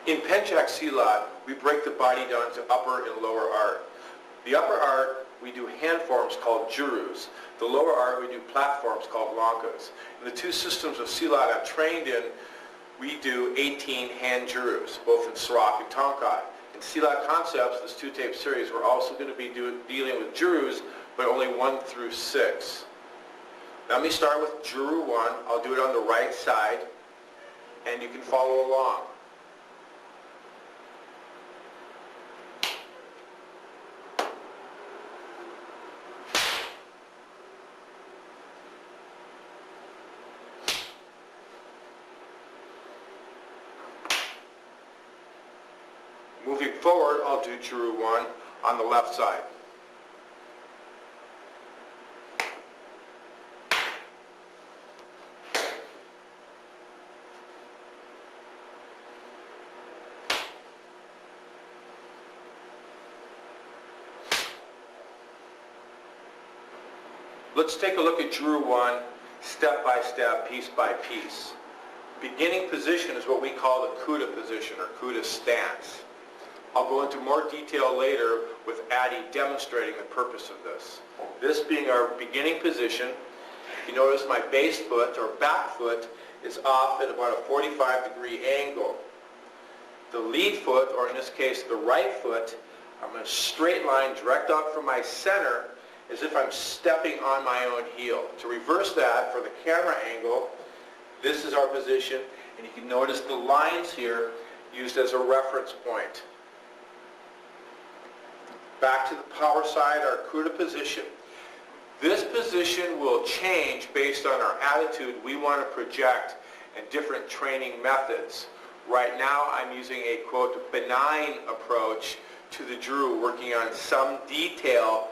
In Pentjack Silat, we break the body down to upper and lower art. The upper art, we do hand forms called jurus. The lower art, we do platforms called lankas. In the two systems of Silat I'm trained in, we do 18 hand jurus, both in Sarak and Tongkai. In Silat Concepts, this two-tape series, we're also going to be dealing with jurus, but only 1 through 6. Now, let me start with Juru 1. I'll do it on the right side, and you can follow along. Moving forward, I'll do Juru 1 on the left side. Let's take a look at Juru 1 step by step, piece by piece. Beginning position is what we call the Kuda position or Kuda stance. I'll go into more detail later with Addie demonstrating the purpose of this. This being our beginning position, you notice my base foot or back foot is off at about a 45-degree angle. The lead foot, or in this case the right foot, I'm in a straight line direct out from my center as if I'm stepping on my own heel. To reverse that for the camera angle, this is our position, and you can notice the lines here used as a reference point. Back to the power side, our Kuda position. This position will change based on our attitude we want to project and different training methods. Right now I'm using a, quote, benign approach to the Juru, working on some detail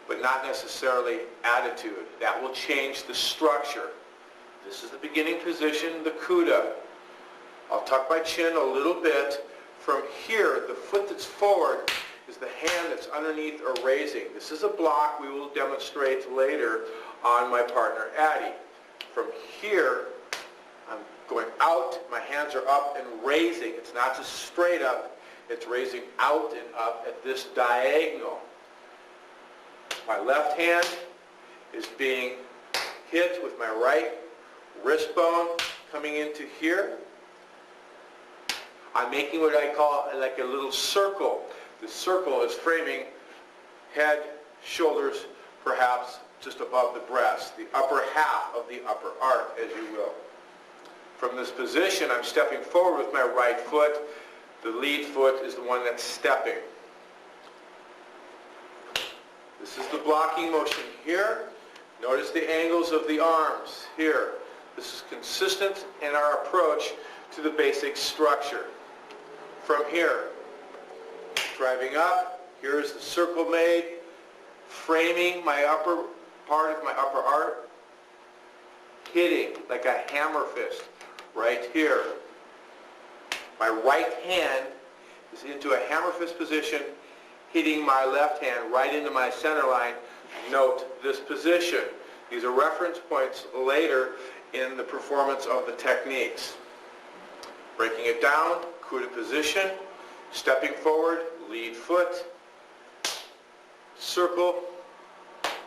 but not necessarily attitude. That will change the structure. This is the beginning position, the Kuda. I'll tuck my chin a little bit. From here, the foot that's forward is the hand that's underneath or raising. This is a block we will demonstrate later on my partner Addie. From here, I'm going out, my hands are up and raising. It's not just straight up, it's raising out and up at this diagonal. My left hand is being hit with my right wrist bone coming into here. I'm making what I call like a little circle. The circle is framing head, shoulders, perhaps just above the breast, the upper half of the upper arc, as you will. From this position, I'm stepping forward with my right foot. The lead foot is the one that's stepping. This is the blocking motion here. Notice the angles of the arms here. This is consistent in our approach to the basic structure. From here, driving up, here is the circle made, framing my upper part of my upper arc, hitting like a hammer fist right here. My right hand is into a hammer fist position, hitting my left hand right into my center line. Note this position. These are reference points later in the performance of the techniques. Breaking it down, Kuda position, stepping forward, lead foot, circle,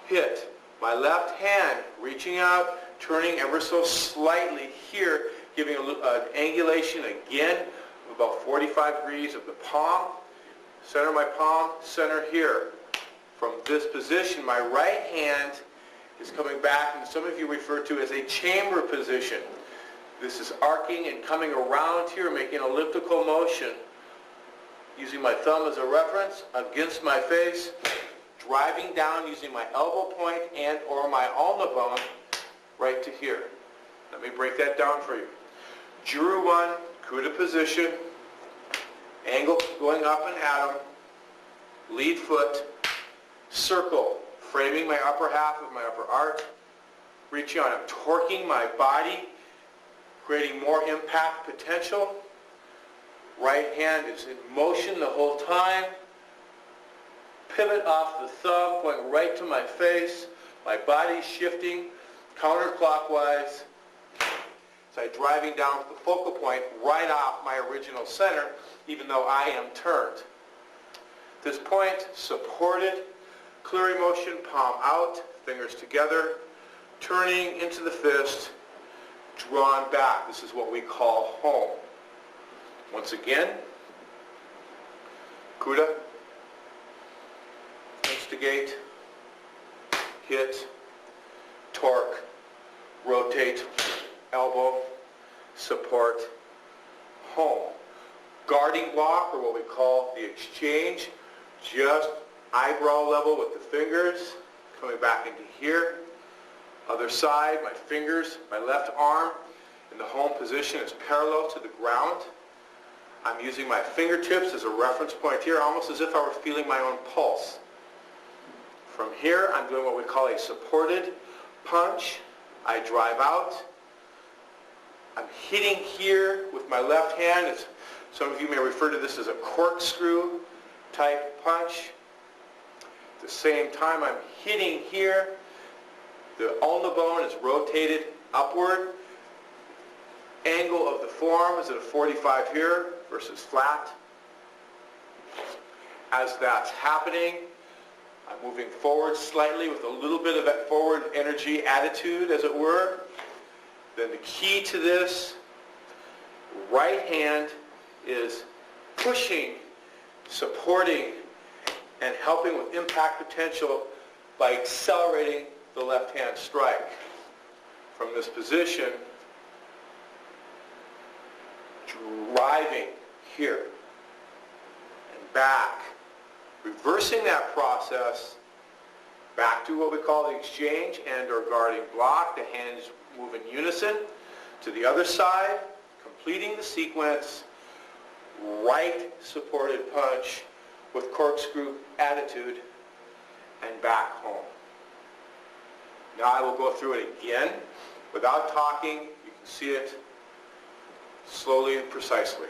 hit. My left hand reaching out, turning ever so slightly here, giving an angulation again of about 45 degrees of the palm. Center my palm, center here. From this position, my right hand is coming back, and some of you refer to as a chamber position. This is arcing and coming around here, making an elliptical motion. Using my thumb as a reference against my face, driving down using my elbow point and or my ulna bone right to here. Let me break that down for you. Juru 1, Kuda position, angle going up and at 'em, lead foot, circle, framing my upper half of my upper arc, reaching on, I'm torquing my body, creating more impact potential. Right hand is in motion the whole time. Pivot off the thumb, going right to my face. My body shifting counterclockwise. So I'm driving down to the focal point right off my original center, even though I am turned. At this point, supported, clearing motion, palm out, fingers together, turning into the fist, drawn back. This is what we call home. Once again, Kuda, instigate, hit, torque, rotate, elbow, support, home. Guarding block, or what we call the exchange, just eyebrow level with the fingers, coming back into here. Other side, my fingers, my left arm in the home position is parallel to the ground. I'm using my fingertips as a reference point here, almost as if I were feeling my own pulse. From here, I'm doing what we call a supported punch. I drive out. I'm hitting here with my left hand. Some of you may refer to this as a corkscrew type punch. At the same time, I'm hitting here. The ulna bone is rotated upward. Angle of the forearm is at a 45 here versus flat. As that's happening, I'm moving forward slightly with a little bit of that forward energy attitude, as it were. Then the key to this, right hand is pushing, supporting, and helping with impact potential by accelerating the left hand strike. From this position, driving here and back, reversing that process back to what we call the exchange and or guarding block. The hands move in unison to the other side, completing the sequence, right supported punch with corkscrew attitude, and back home. Now I will go through it again without talking. You can see it slowly and precisely.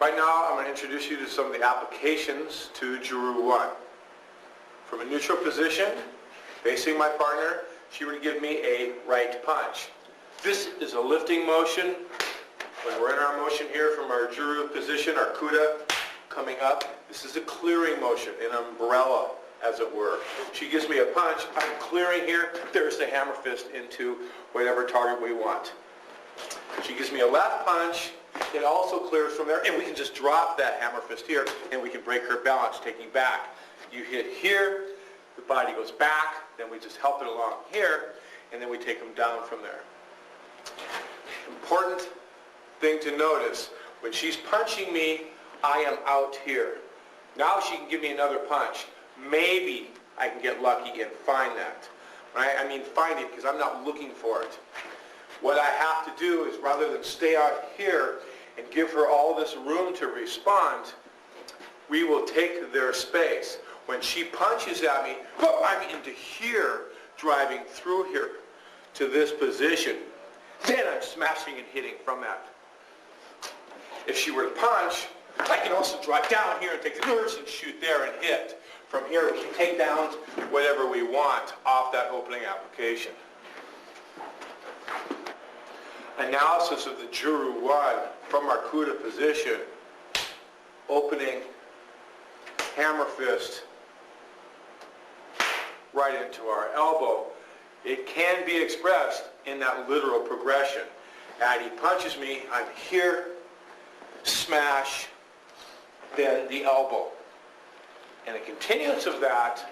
Right now, I'm going to introduce you to some of the applications to Juru 1. From a neutral position, facing my partner, she would give me a right punch. This is a lifting motion. When we're in our motion here from our Juru position, our Kuda coming up, this is a clearing motion, an umbrella, as it were. She gives me a punch, I'm clearing here, there's the hammer fist into whatever target we want. She gives me a left punch, it also clears from there, and we can just drop that hammer fist here, and we can break her balance, taking back. You hit here, the body goes back, then we just help it along here, and then we take them down from there. Important thing to notice, when she's punching me, I am out here. Now she can give me another punch. Maybe I can get lucky and find that. Right? I mean find it because I'm not looking for it. What I have to do is, rather than stay out here and give her all this room to respond, we will take their space. When she punches at me, I'm into here, driving through here to this position. Then I'm smashing and hitting from that. If she were to punch, I can also drive down here and take the nerves and shoot there and hit. From here, we can take down whatever we want off that opening application. Analysis of the Juru 1 from our Kuda position. Opening, hammer fist, right into our elbow. It can be expressed in that literal progression. And he punches me, I'm here, smash, then the elbow. And a continuance of that,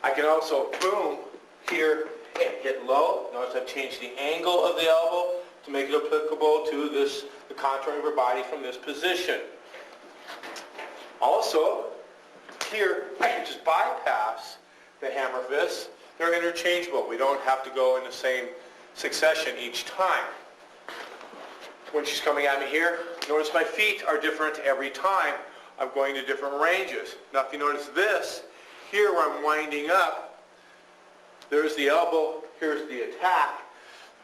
I can also boom here and hit low. Notice I've changed the angle of the elbow to make it applicable to this, the contouring of her body from this position. Also, here I can just bypass the hammer fists. They're interchangeable. We don't have to go in the same succession each time. When she's coming at me here, notice my feet are different every time. I'm going to different ranges. Now if you notice this, here where I'm winding up, there's the elbow, here's the attack.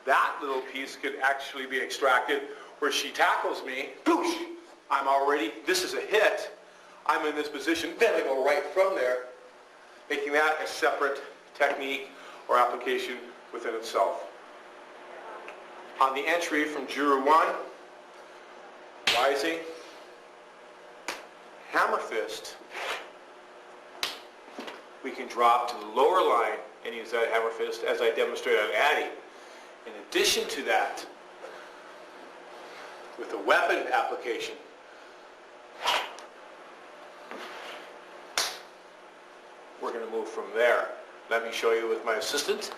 That little piece could actually be extracted where she tackles me, boosh, I'm already, this is a hit, I'm in this position, then I go right from there, making that a separate technique or application within itself. On the entry from Juru 1, rising, hammer fist, we can drop to the lower line and use that hammer fist as I demonstrated on Addie. In addition to that, with the weapon application, we're going to move from there. Let me show you with my assistant.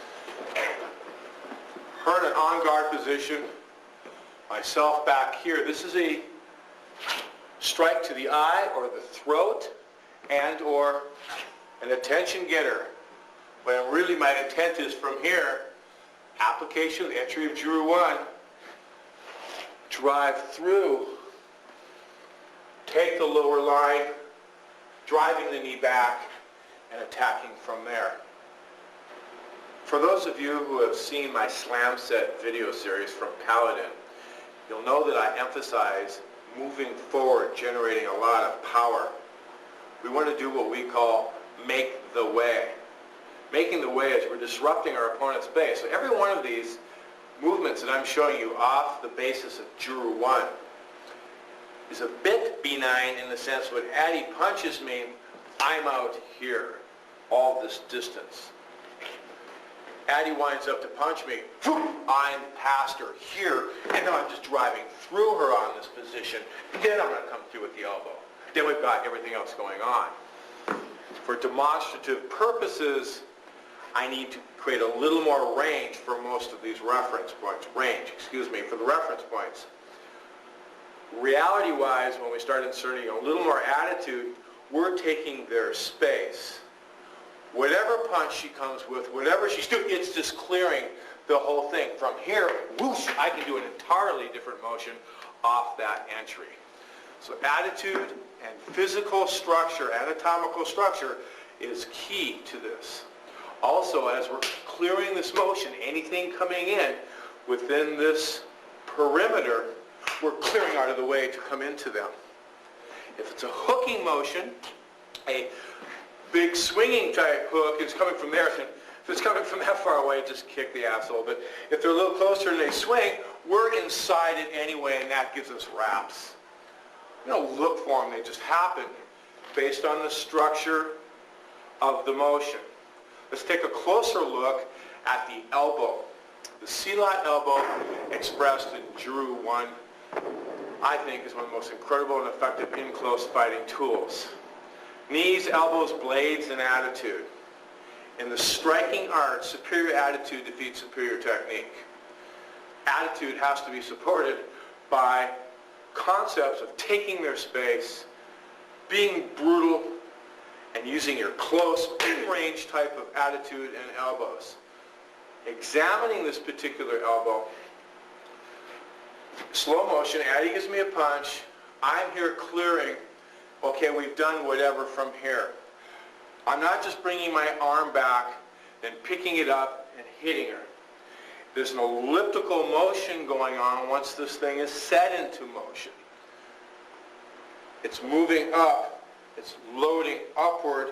Her in an on-guard position, myself back here. This is a strike to the eye or the throat and or an attention getter. But really my intent is from here, application, the entry of Juru 1, drive through, take the lower line, driving the knee back, and attacking from there. For those of you who have seen my slam set video series from Paladin, you'll know that I emphasize moving forward, generating a lot of power. We want to do what we call make the way. Making the way is we're disrupting our opponent's base. So every one of these movements that I'm showing you off the basis of Juru 1 is a bit benign in the sense when Addie punches me, I'm out here, all this distance. Addie winds up to punch me, I'm past her here, and then I'm just driving through her on this position, and then I'm going to come through with the elbow. Then we've got everything else going on. For demonstrative purposes, I need to create a little more range for most of these reference points. For the reference points. Reality-wise, when we start inserting a little more attitude, we're taking their space. Whatever punch she comes with, whatever she's doing, it's just clearing the whole thing. From here, whoosh, I can do an entirely different motion off that entry. So attitude and physical structure, anatomical structure, is key to this. Also, as we're clearing this motion, anything coming in within this perimeter, we're clearing out of the way to come into them. If it's a hooking motion, a big swinging type hook is coming from there. If it's coming from that far away, just kick the asshole. But if they're a little closer and they swing, we're inside it anyway, and that gives us wraps. We don't look for them, they just happen based on the structure of the motion. Let's take a closer look at the elbow. The C-lot elbow expressed in Juru 1, I think, is one of the most incredible and effective in-close fighting tools. Knees, elbows, blades, and attitude. In the striking art, superior attitude defeats superior technique. Attitude has to be supported by concepts of taking their space, being brutal, and using your close, range type of attitude and elbows. Examining this particular elbow, slow motion, Addie gives me a punch, I'm here clearing, okay, we've done whatever from here. I'm not just bringing my arm back and picking it up and hitting her. There's an elliptical motion going on once this thing is set into motion. It's moving up, it's loading upward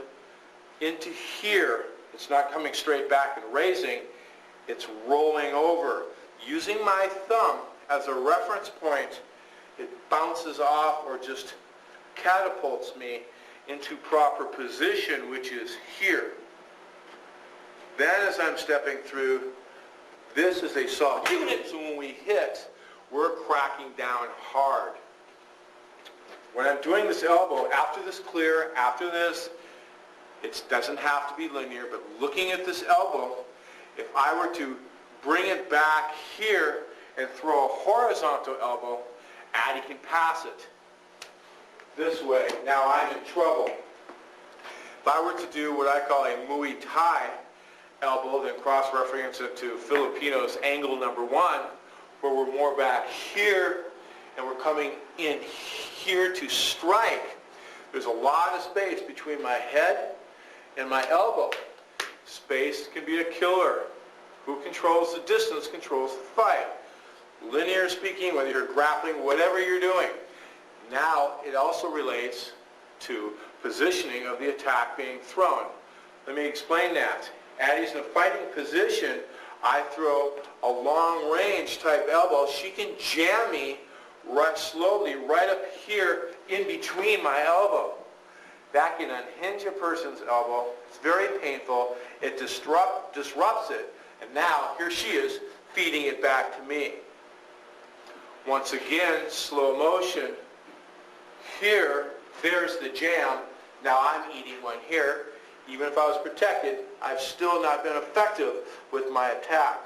into here. It's not coming straight back and raising, it's rolling over. Using my thumb as a reference point, it bounces off or just catapults me into proper position, which is here. Then as I'm stepping through, this is a soft unit, so when we hit, we're cracking down hard. When I'm doing this elbow, after this clear, after this It doesn't have to be linear, but looking at this elbow, if I were to bring it back here and throw a horizontal elbow, Addie can pass it this way. Now I'm in trouble. If I were to do what I call a Muay Thai elbow, then cross-reference it to Filipinos angle number 1, where we're more back here and we're coming in here to strike. There's a lot of space between my head and my elbow. Space can be a killer. Who controls the distance controls the fight. Linear speaking, whether you're grappling, whatever you're doing. Now it also relates to positioning of the attack being thrown. Let me explain that. Addie's in a fighting position. I throw a long range type elbow. She can jam me right slowly right up here in between my elbow. That can unhinge a person's elbow. It's very painful. It disrupts it. And now here she is feeding it back to me. Once again, slow motion. Here, there's the jam. Now I'm eating one here. Even if I was protected, I've still not been effective with my attack.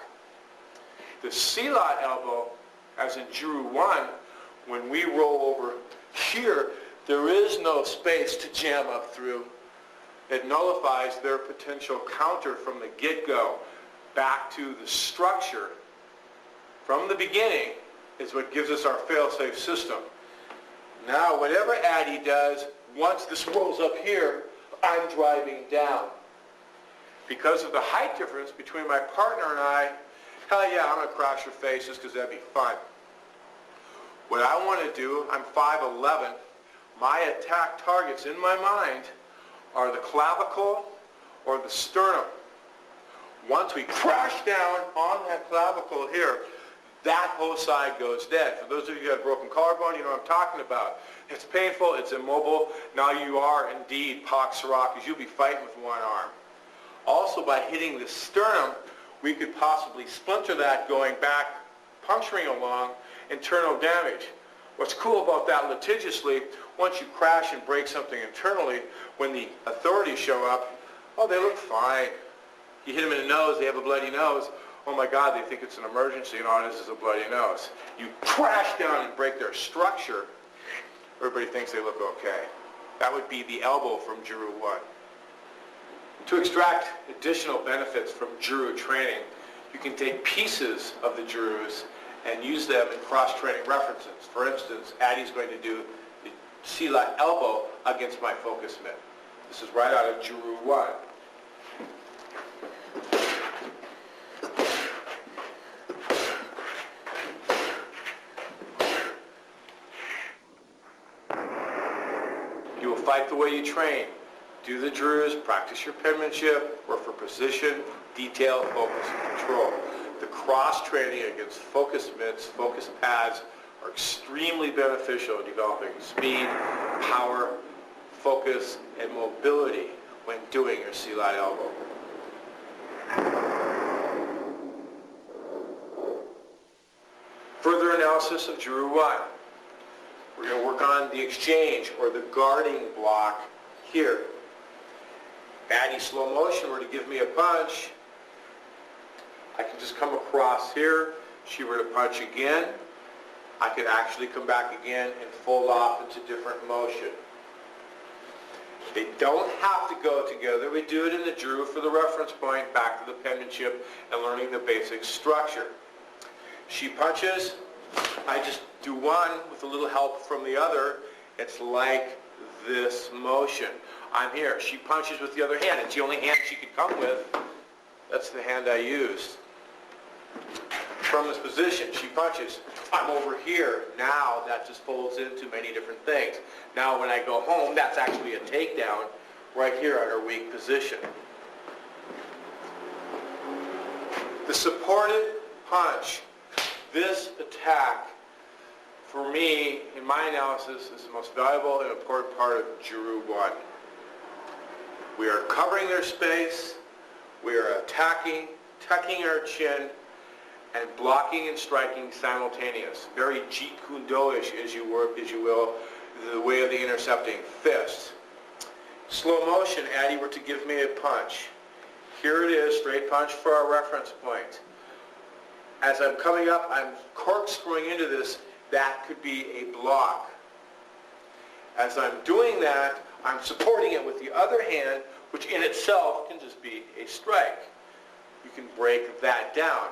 The Silat elbow, as in Juru 1, when we roll over here, there is no space to jam up through. It nullifies their potential counter from the get-go. Back to the structure from the beginning is what gives us our fail-safe system. Now, whatever Addie does, once this rolls up here, I'm driving down. Because of the height difference between my partner and I, hell yeah, I'm going to crash her face just because that'd be fun. What I want to do, I'm 5'11". My attack targets in my mind are the clavicle or the sternum. Once we crash down on that clavicle here, that whole side goes dead. For those of you who have broken collarbone, you know what I'm talking about. It's painful, it's immobile. Now you are indeed Pak Sarak, because you'll be fighting with one arm. Also, by hitting the sternum, we could possibly splinter that going back, puncturing along, internal damage. What's cool about that litigiously, once you crash and break something internally, when the authorities show up, oh, they look fine. You hit them in the nose, they have a bloody nose. Oh my God, they think it's an emergency and all it is a bloody nose. You crash down and break their structure, everybody thinks they look okay. That would be the elbow from Juru 1. To extract additional benefits from Juru training, you can take pieces of the Jurus and use them in cross-training references. For instance, Addie's going to do the Silat elbow against my focus mitt. This is right out of Juru 1. You will fight the way you train. Do the drills, practice your penmanship, work for precision, detail, focus, and control. The cross-training against focus mitts, focus pads are extremely beneficial in developing speed, power, focus, and mobility when doing your Silat elbow. Further analysis of Juru 1. We're going to work on the exchange or the guarding block here. Addie slow motion were to give me a punch, I can just come across here. She were to punch again, I could actually come back again and fold off into different motion. They don't have to go together. We do it in the Juru for the reference point, back to the penmanship and learning the basic structure. She punches, I just do one with a little help from the other. It's like this motion. I'm here. She punches with the other hand. It's the only hand she could come with. That's the hand I used. From this position, she punches. I'm over here. Now that just folds into many different things. Now when I go home, that's actually a takedown right here on her weak position. The supported punch. This attack, for me, in my analysis, is the most valuable and important part of Juru 1. We are covering their space, we are attacking, tucking our chin, and blocking and striking simultaneous. Very Jeet Kune Do-ish, as you will, the way of the intercepting fist. slow motion, Addie were to give me a punch. Here it is, straight punch for our reference point. As I'm coming up, I'm corkscrewing into this. That could be a block. As I'm doing that, I'm supporting it with the other hand, which in itself can just be a strike. You can break that down.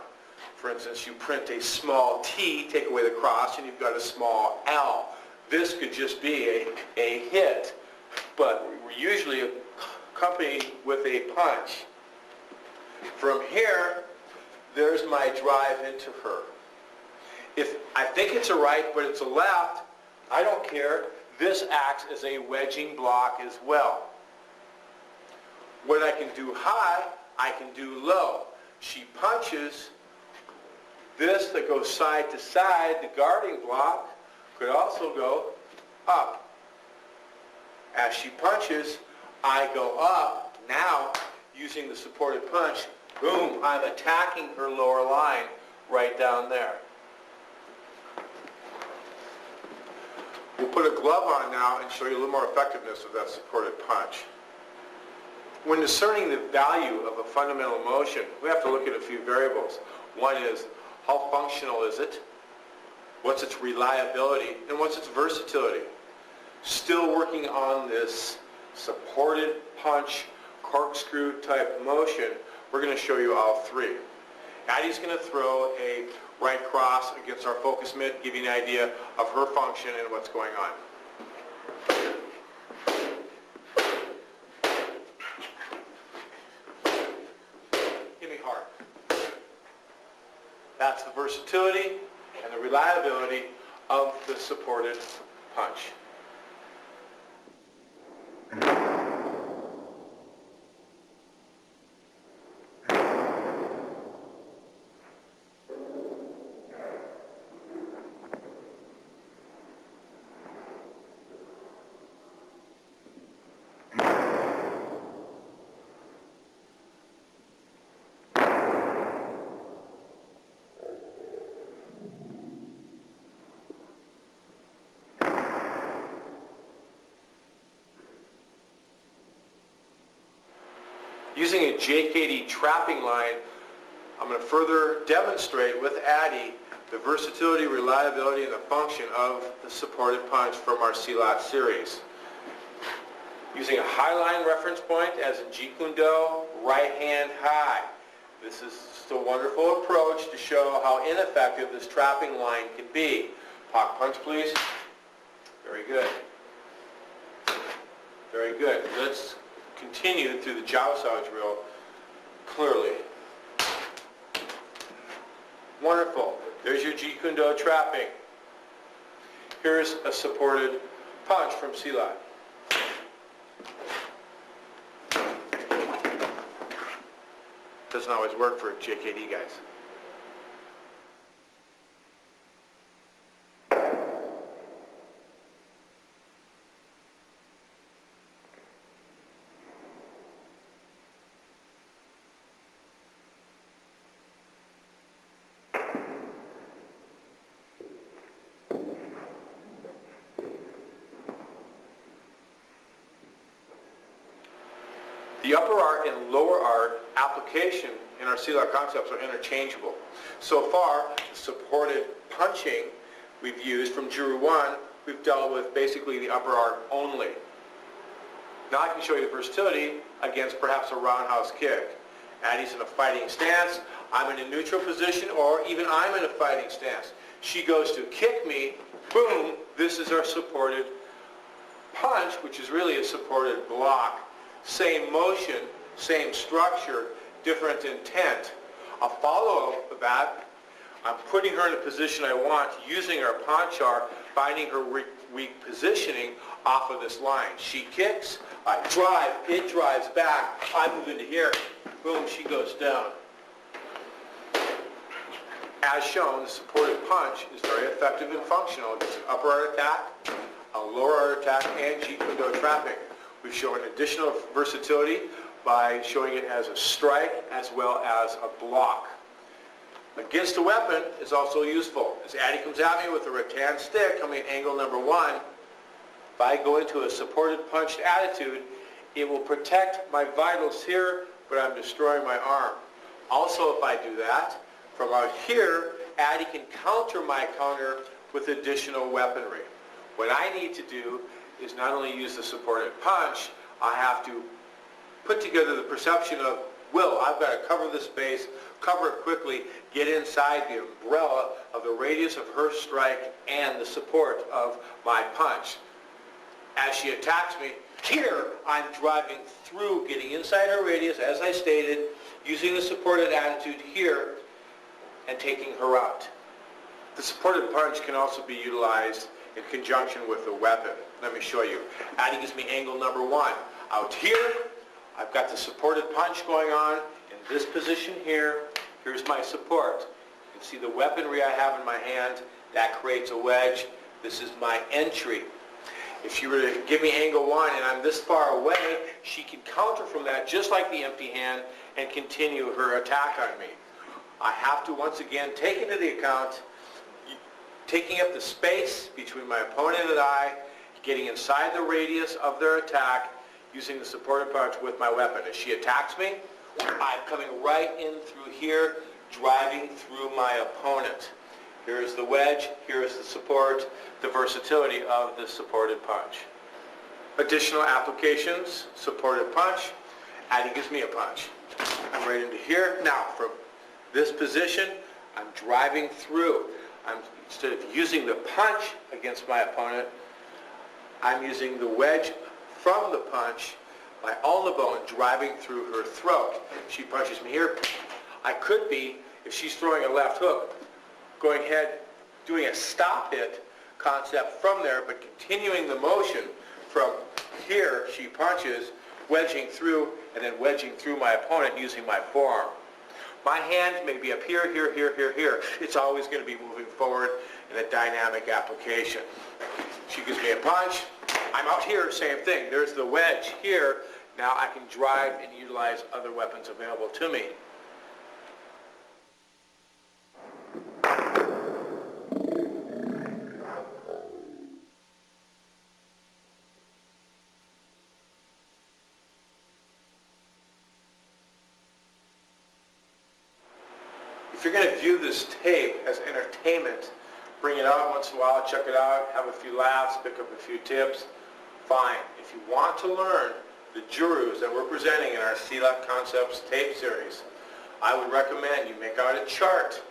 For instance, you print a small T, take away the cross, and you've got a small L. This could just be a hit, but we're usually accompanied with a punch. From here, there's my drive into her. If I think it's a right, but it's a left, I don't care. This acts as a wedging block as well. What I can do high, I can do low. She punches. This that goes side to side, the guarding block, could also go up. As she punches, I go up. Now, using the supported punch, boom, I'm attacking her lower line right down there. We'll put a glove on now and show you a little more effectiveness of that supported punch. When discerning the value of a fundamental motion, we have to look at a few variables. One is, how functional is it? What's its reliability? And what's its versatility? Still working on this supported punch, corkscrew type motion, we're going to show you all three. Addie's going to throw a right cross against our focus mitt, give you an idea of her function and what's going on. Give me hard. That's the versatility and the reliability of the supported punch. Using a JKD trapping line, I'm going to further demonstrate with Addie the versatility, reliability, and the function of the supported punch from our Silat series. Using a high line reference point as in Jeet Kune Do, right hand high. This is just a wonderful approach to show how ineffective this trapping line can be. Pock punch, please. Very good. Very good. Let's continue through the Jiao Sao drill clearly. Wonderful. There's your Jeet Kune Do trapping. Here's a supported punch from Silat. Doesn't always work for JKD guys. The upper art and lower art application in our Silat concepts are interchangeable. So far, the supported punching we've used from Juru 1, we've dealt with basically the upper art only. Now I can show you the versatility against perhaps a roundhouse kick. Addie's in a fighting stance, I'm in a neutral position, or even I'm in a fighting stance. She goes to kick me, boom, this is our supported punch, which is really a supported block. Same motion, same structure, different intent. A follow-up of that, I'm putting her in a position I want using our ponchar, finding her weak positioning off of this line. She kicks, I drive, it drives back, I move into here, boom, she goes down. As shown, the supported punch is very effective and functional against an upper art attack, a lower art attack, and Jeet Kune Do trapping. We've shown additional versatility by showing it as a strike as well as a block. Against a weapon is also useful. As Addie comes at me with a rattan stick coming at angle number 1, if I go into a supported punched attitude, It will protect my vitals here, but I'm destroying my arm. Also, if I do that, from out here, Addie can counter my counter with additional weaponry. What I need to do is not only use the supported punch, I have to put together the perception of, Will, I've got to cover this base, cover it quickly, get inside the umbrella of the radius of her strike and the support of my punch. As she attacks me, here I'm driving through, getting inside her radius, as I stated, using the supported attitude here and taking her out. The supported punch can also be utilized in conjunction with the weapon. Let me show you. Addie gives me angle number one. Out here, I've got the supported punch going on. In this position here, here's my support. You can see the weaponry I have in my hand. That creates a wedge. This is my entry. If you were to give me angle one and I'm this far away, she can counter from that just like the empty hand and continue her attack on me. I have to once again take into the account taking up the space between my opponent and I, getting inside the radius of their attack, using the supported punch with my weapon. As she attacks me, I'm coming right in through here, driving through my opponent. Here's the wedge, here's the support, the versatility of the supported punch. Additional applications, supported punch, Addie gives me a punch. I'm right into here. Now, from this position, I'm driving through. Instead of using the punch against my opponent, I'm using the wedge from the punch, my ulnar bone driving through her throat. She punches me here. I could be, if she's throwing a left hook, going ahead, doing a stop hit concept from there, but continuing the motion from here, she punches, wedging through, and then wedging through my opponent using my forearm. My hand may be up here, here, here, here, here. It's always going to be moving forward in a dynamic application. She gives me a punch. I'm out here, same thing. There's the wedge here. Now I can drive and utilize other weapons available to me. If you're going to view this tape as entertainment, bring it out once in a while, check it out, have a few laughs, pick up a few tips, fine. If you want to learn the jurus that we're presenting in our CLAP Concepts tape series, I would recommend you make out a chart,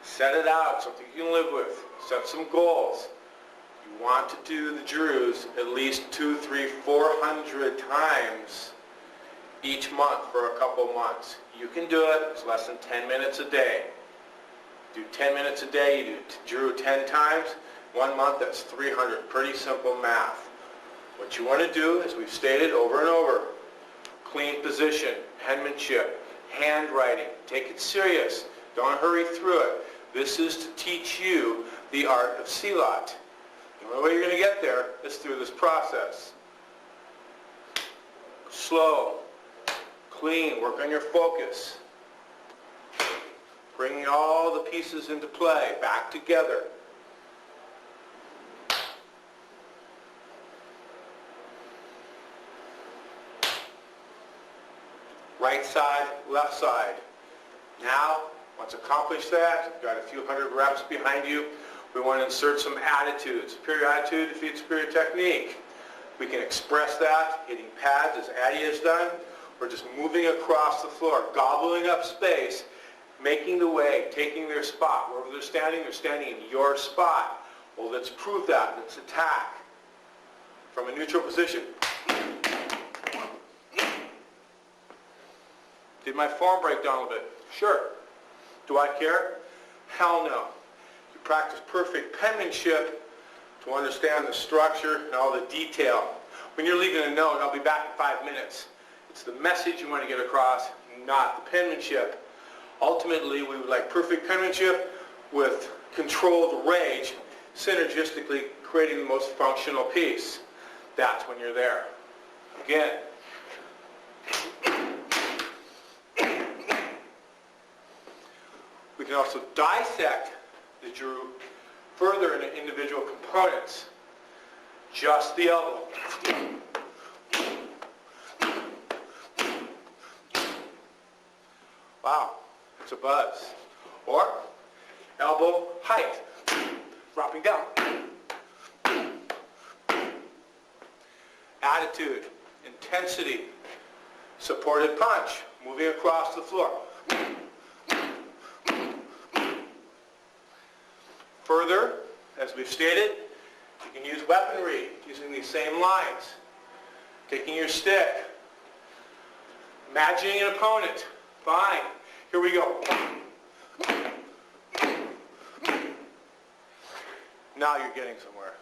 set it out, something you can live with, set some goals. You want to do the jurus at least 200, 300, 400 times each month for a couple months. You can do it. It's less than 10 minutes a day. Do 10 minutes a day. You do juru 10 times. 1 month, that's 300. Pretty simple math. What you want to do, as we've stated over and over, clean position, penmanship, handwriting. Take it serious. Don't hurry through it. This is to teach you the art of silat. The only way you're going to get there is through this process. Slow. Clean, work on your focus. Bringing all the pieces into play, back together. Right side, left side. Now, once accomplished that, you've got a few hundred reps behind you, we want to insert some attitude. Superior attitude defeats superior technique. We can express that hitting pads as Addie has done, or just moving across the floor, gobbling up space, making the way, taking their spot. Wherever they're standing in your spot. Well, let's prove that. Let's attack. From a neutral position. Did my form break down a little bit? Sure. Do I care? Hell no. You practice perfect penmanship to understand the structure and all the detail. When you're leaving a note, I'll be back in 5 minutes. It's the message you want to get across, not the penmanship. Ultimately, we would like perfect penmanship with controlled rage, synergistically creating the most functional piece. That's when you're there. Again. We can also dissect the juru further into individual components. Just the elbow. It's a buzz. Or elbow height, dropping down. Attitude, intensity, supported punch, moving across the floor. Further, as we've stated, you can use weaponry using these same lines. Taking your stick, imagining an opponent. Fine. Here we go. Now you're getting somewhere.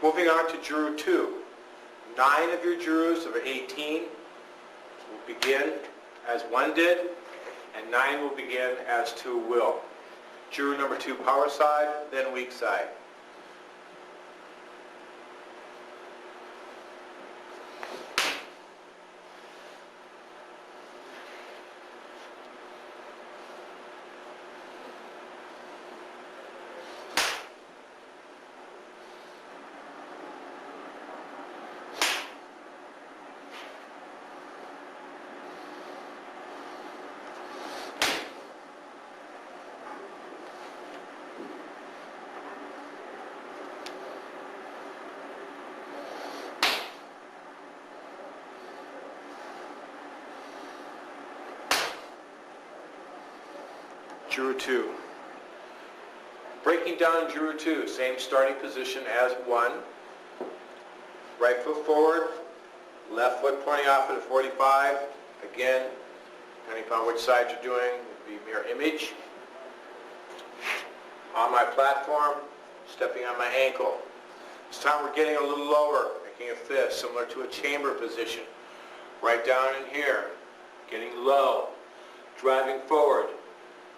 Moving on to Juru 2. 9 of your Jurus of 18 will begin as 1 did, and 9 will begin as 2 will. Juru number 2, power side, then weak side. Juru 2. Breaking down Juru 2, same starting position as 1. Right foot forward, left foot pointing off at a 45. Again, depending upon which side you're doing, it would be mirror image. On my platform, stepping on my ankle. This time we're getting a little lower, making a fist, similar to a chamber position. Right down in here, getting low, driving forward.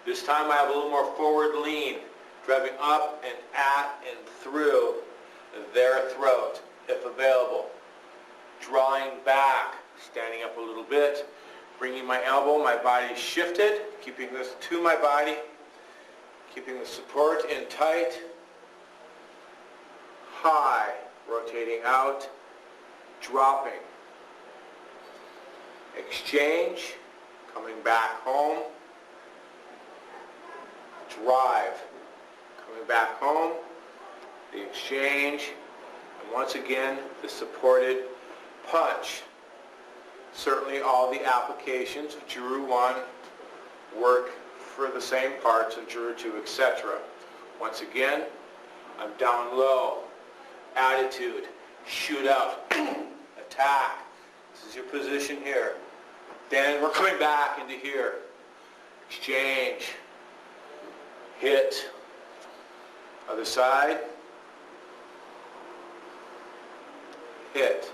This time I have a little more forward lean, driving up and at and through their throat, if available. Drawing back, standing up a little bit, bringing my elbow, my body shifted, keeping this to my body, keeping the support in tight. High, rotating out, dropping. Exchange, coming back home. Drive, coming back home, the exchange, and once again the supported punch. Certainly all the applications of Juru 1 work for the same parts of Juru 2, etc. Once again, I'm down low, attitude, shoot out, attack. This is your position here. Then we're coming back into here. Exchange. Hit. Other side. Hit.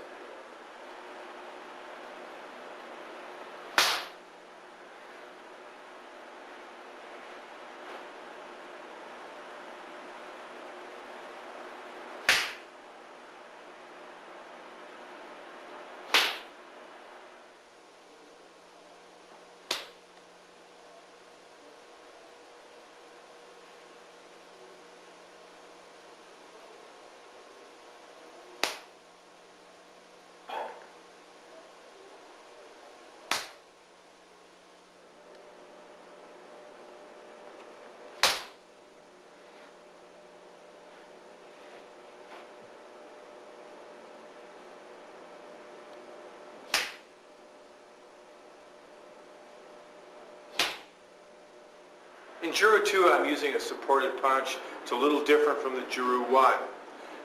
In Juru 2, I'm using a supported punch. It's a little different from the Juru 1.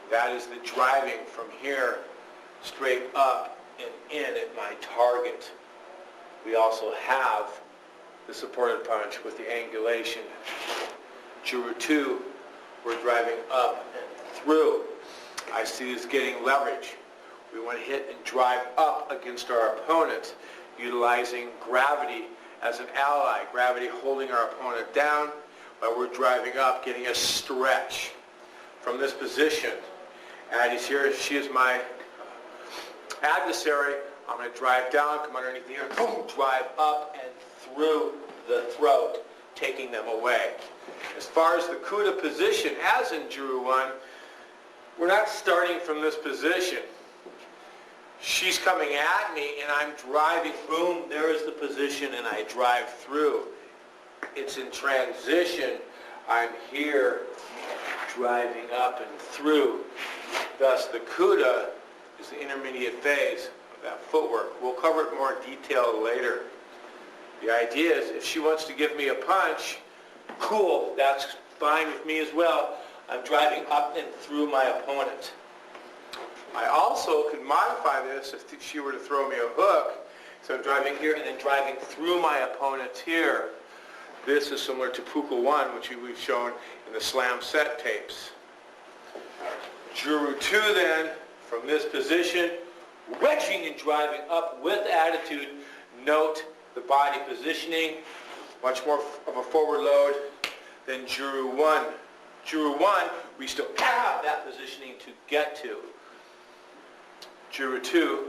That is the driving from here straight up and in at my target. We also have the supported punch with the angulation. Juru 2, we're driving up and through. I see this getting leverage. We want to hit and drive up against our opponent, utilizing gravity as an ally. Gravity holding our opponent down while we're driving up, getting a stretch. From this position, Addie's here. She is my adversary. I'm going to drive down, come underneath the ear, boom, drive up and through the throat, taking them away. As far as the Kuda position, as in Juru 1, we're not starting from this position. She's coming at me and I'm driving, boom, there is the position and I drive through. It's in transition. I'm here driving up and through. Thus the Kuda is the intermediate phase of that footwork. We'll cover it in more detail later. The idea is if she wants to give me a punch, cool, that's fine with me as well. I'm driving up and through my opponent. I also could modify this if she were to throw me a hook. So I'm driving here and then driving through my opponent here. This is similar to Puka 1, which we've shown in the slam set tapes. Juru 2 then, from this position, wedging and driving up with attitude. Note the body positioning, much more of a forward load than Juru 1. Juru 1, we still have that positioning to get to. Juru 2,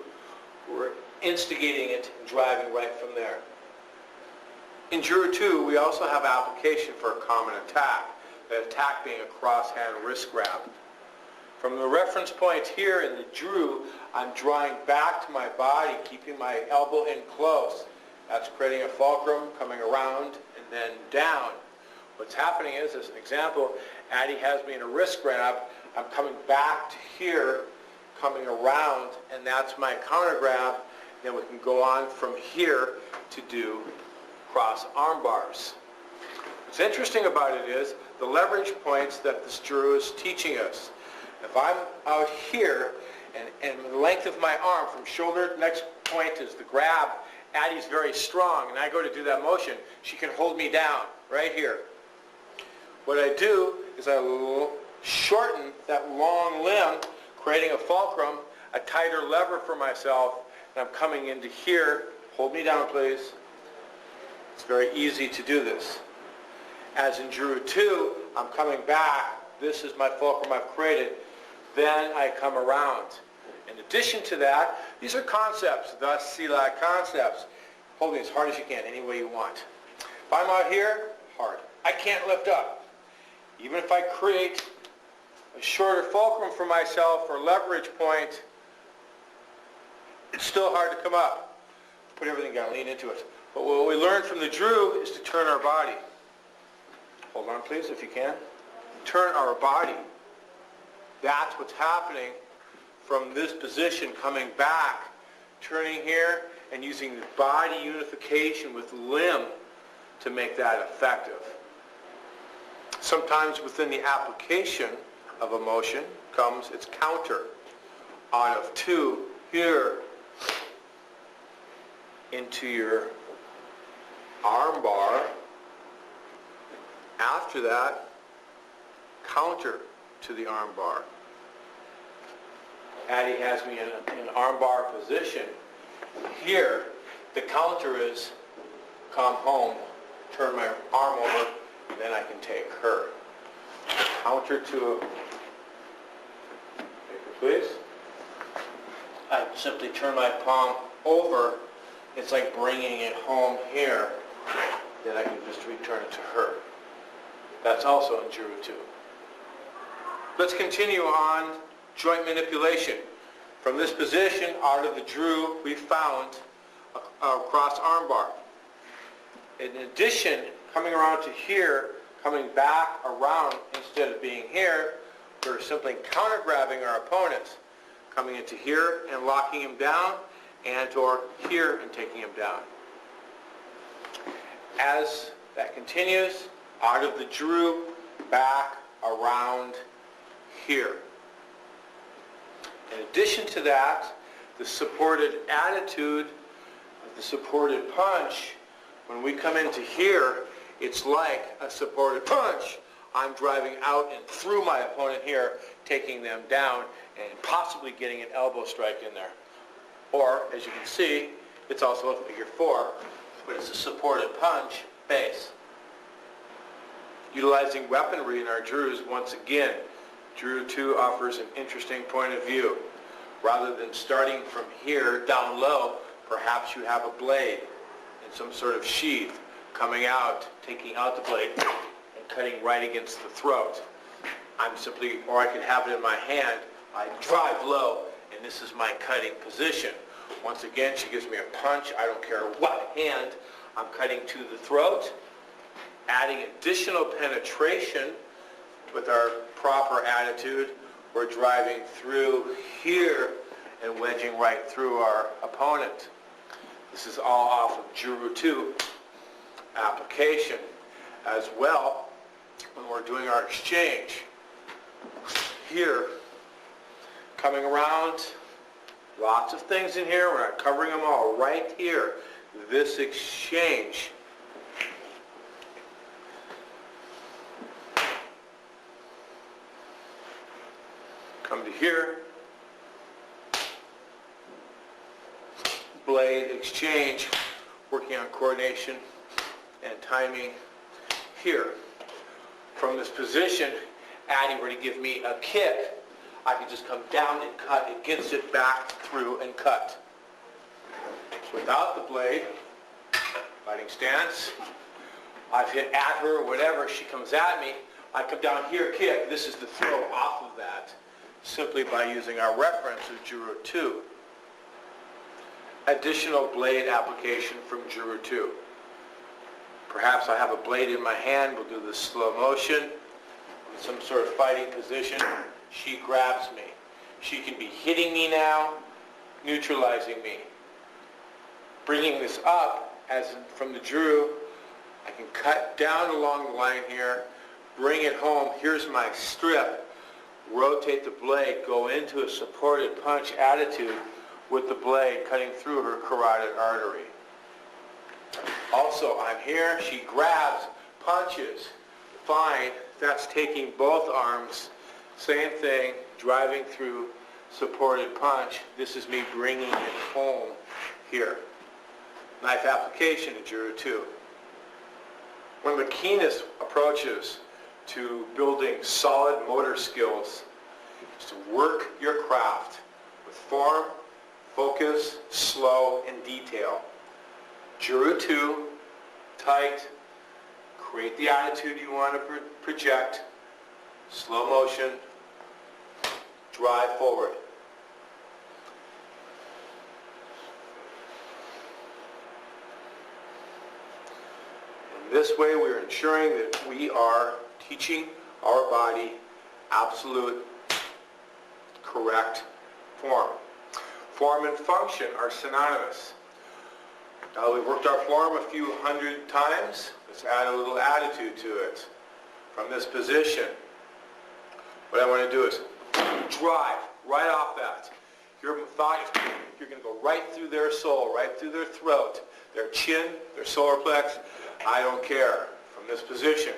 we're instigating it and driving right from there. In Juru 2, we also have application for a common attack, the attack being a cross-hand wrist grab. From the reference point here in the Juru, I'm drawing back to my body, keeping my elbow in close. That's creating a fulcrum, coming around and then down. What's happening is, as an example, Addie has me in a wrist grab. I'm coming back to here, coming around, and that's my counter grab. Then we can go on from here to do cross arm bars. What's interesting about it is the leverage points that this Juru is teaching us. If I'm out here and the length of my arm from shoulder, next point is the grab, Addie's very strong, and I go to do that motion, she can hold me down right here. What I do is I shorten that long limb, creating a fulcrum, a tighter lever for myself, and I'm coming into here. Hold me down, please. It's very easy to do this. As in Juru 2, I'm coming back. This is my fulcrum I've created. Then I come around. In addition to that, these are concepts, thus silat concepts. Hold me as hard as you can, any way you want. If I'm out here, hard. I can't lift up. Even if I create a shorter fulcrum for myself or leverage point, it's still hard to come up. Put everything down, lean into it. But what we learned from the Juru is to turn our body. Hold on, please, if you can. Turn our body. That's what's happening from this position, coming back, turning here, and using the body unification with limb to make that effective. Sometimes within the application of a motion comes its counter. Out of 2, here, into your arm bar. After that, counter to the arm bar. Addie has me in an arm bar position. Here, the counter is come home, turn my arm over, and then I can take her. Counter to, please. I simply turn my palm over. It's like bringing it home here. Then I can just return it to her. That's also in Juru 2. Let's continue on joint manipulation. From this position, out of the Juru, we found a cross arm bar. In addition, coming around to here, coming back around instead of being here, we're simply counter grabbing our opponent, coming into here and locking him down, and or here and taking him down. As that continues, out of the Drew, back around here. In addition to that, the supported attitude, the supported punch, when we come into here, it's like a supported punch. I'm driving out and through my opponent here, taking them down and possibly getting an elbow strike in there. Or, as you can see, it's also a figure 4, but it's a supported punch base. Utilizing weaponry in our Drews, once again, Drew 2 offers an interesting point of view. Rather than starting from here down low, perhaps you have a blade in some sort of sheath coming out, taking out the blade and cutting right against the throat. Or I could have it in my hand, I drive low, and this is my cutting position. Once again, she gives me a punch, I don't care what hand, I'm cutting to the throat, adding additional penetration with our proper attitude. We're driving through here and wedging right through our opponent. This is all off of Drew 2 application. As well, when we're doing our exchange, here, coming around, lots of things in here, we're not covering them all, right here, this exchange. Come to here, blade exchange, working on coordination and timing here. From this position, Addie were to give me a kick, I can just come down and cut against it, back through and cut. Without the blade, fighting stance, I've hit at her or whatever, she comes at me, I come down here, kick, this is the throw off of that, simply by using our reference of Juror 2. Additional blade application from Juror 2. Perhaps I have a blade in my hand, we'll do this slow motion, in some sort of fighting position, she grabs me. She can be hitting me now, neutralizing me. Bringing this up, as from the Drew, I can cut down along the line here, bring it home, here's my strip, rotate the blade, go into a supported punch attitude with the blade cutting through her carotid artery. Also, I'm here, she grabs, punches, fine, that's taking both arms, same thing, driving through, supported punch, this is me bringing it home here. Knife application in Juror 2. One of the keenest approaches to building solid motor skills is to work your craft with form, focus, slow, and detail. Juror 2, tight, create the attitude you want to project, slow motion, drive forward. In this way, we're ensuring that we are teaching our body absolute, correct form. Form and function are synonymous. Now we've worked our form a few hundred times, let's add a little attitude to it. From this position, what I want to do is drive right off that. Your thigh, you're going to go right through their soul, right through their throat, their chin, their solar plex. I don't care. From this position.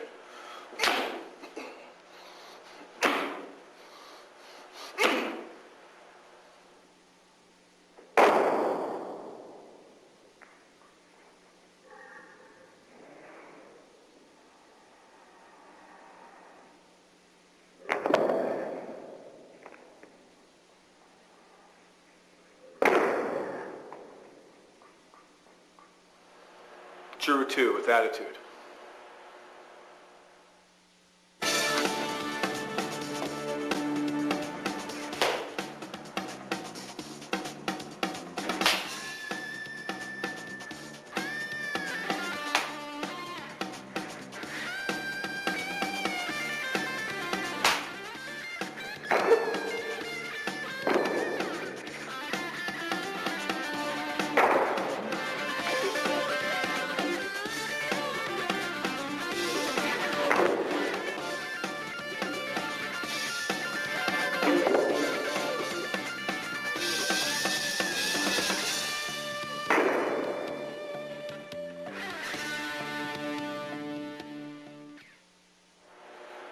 Juror 2 with attitude.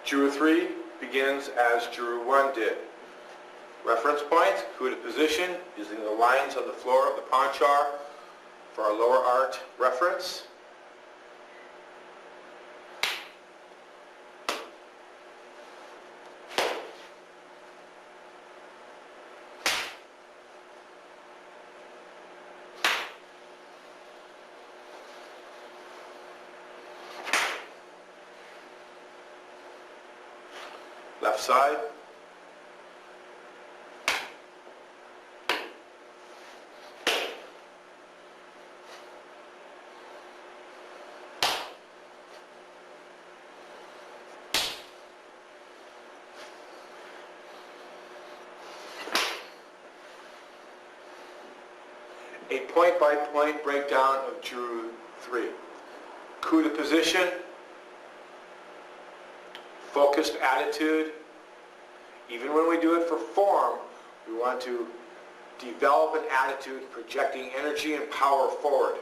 Drew 3 begins as Drew 1 did. Reference points, coup de position, using the lines on the floor of the ponchar for our lower art reference. Left side. A point-by-point breakdown of Drew 3. Coup de position, focused attitude. Even when we do it for form, we want to develop an attitude projecting energy and power forward.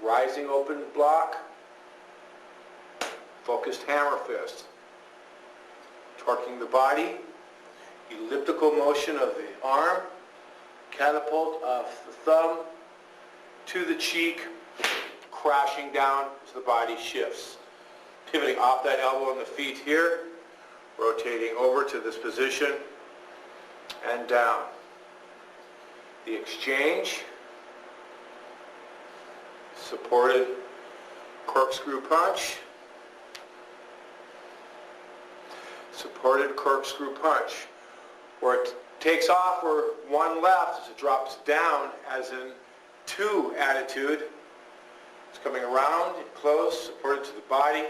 Rising open block, focused hammer fist. Torquing the body, elliptical motion of the arm, catapult of the thumb to the cheek, crashing down as the body shifts. Pivoting off that elbow and the feet here, rotating over to this position and down. The exchange, supported corkscrew punch, supported corkscrew punch. Where it takes off where one left as it drops down as in 2 attitude. It's coming around and close, supported to the body.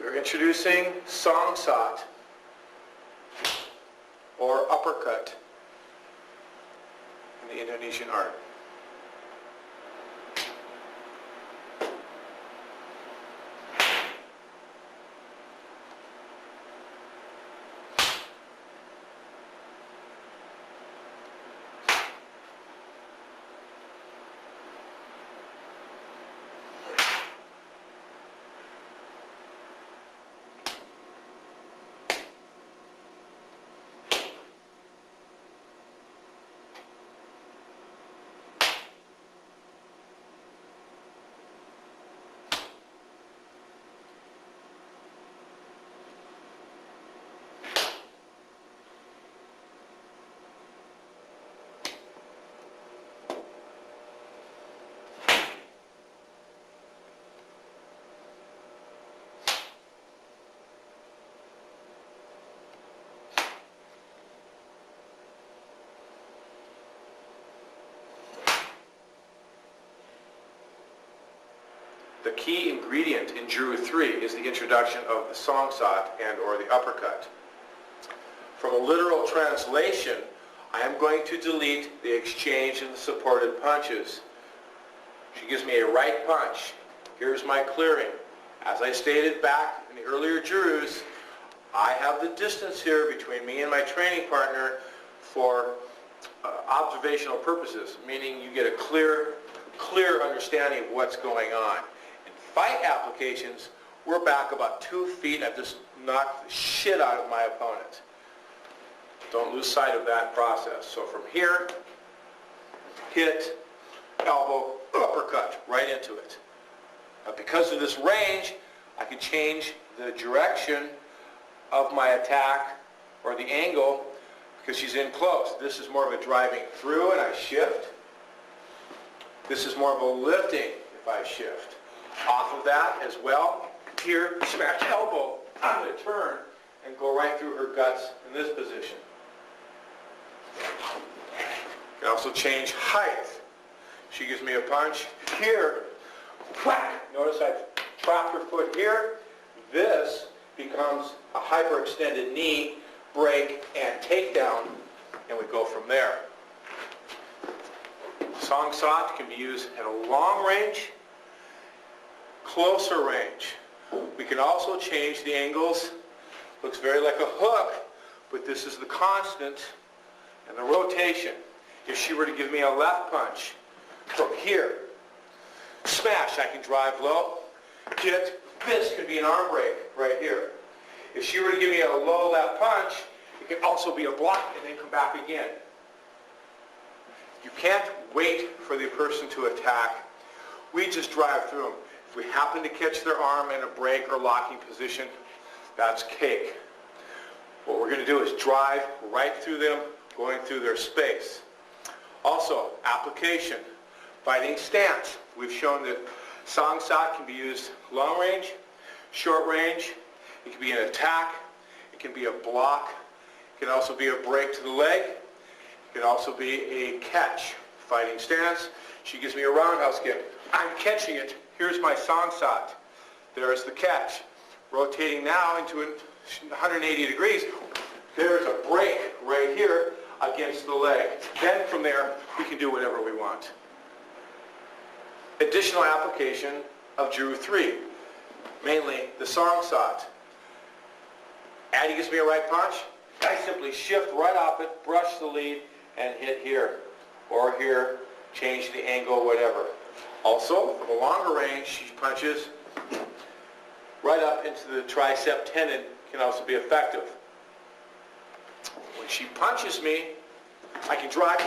We're introducing song sat or uppercut in the Indonesian art. The key ingredient in Drew 3 is the introduction of the song sat and or the uppercut. From a literal translation, I am going to delete the exchange and the supported punches. She gives me a right punch. Here's my clearing. As I stated back in the earlier Drews, I have the distance here between me and my training partner for observational purposes, meaning you get a clear understanding of what's going on. In fight applications, we're back about 2 feet. I've just knocked the shit out of my opponent. Don't lose sight of that process. So from here, hit, elbow, uppercut, right into it. But because of this range, I can change the direction of my attack or the angle because she's in close. This is more of a driving through and I shift. This is more of a lifting if I shift. Off of that as well, here, smash elbow, I'm going to turn and go right through her guts in this position. You can also change height. She gives me a punch here, whack. Notice I've trapped her foot here. This becomes a hyperextended knee, break, and takedown, and we go from there. Song sat can be used at a long range, closer range. We can also change the angles. Looks very like a hook, but this is the constant and the rotation. If she were to give me a left punch from here, smash. I can drive low, hit. This could be an arm break right here. If she were to give me a low left punch, it could also be a block and then come back again. You can't wait for the person to attack. We just drive through them. If we happen to catch their arm in a break or locking position, that's cake. What we're going to do is drive right through them, going through their space. Also, application, fighting stance. We've shown that song sat can be used long range, short range. It can be an attack. It can be a block. It can also be a break to the leg. It can also be a catch. Fighting stance. She gives me a roundhouse kick. I'm catching it. Here's my song sat. There's the catch. Rotating now into 180 degrees. There's a break right here against the leg. Then from there, we can do whatever we want. Additional application of Drew 3, mainly the song sat. Addie gives me a right punch. I simply shift right off it, brush the lead, and hit here or here, change the angle, whatever. Also, from a longer range, she punches right up into the tricep tendon, can also be effective. When she punches me, I can drive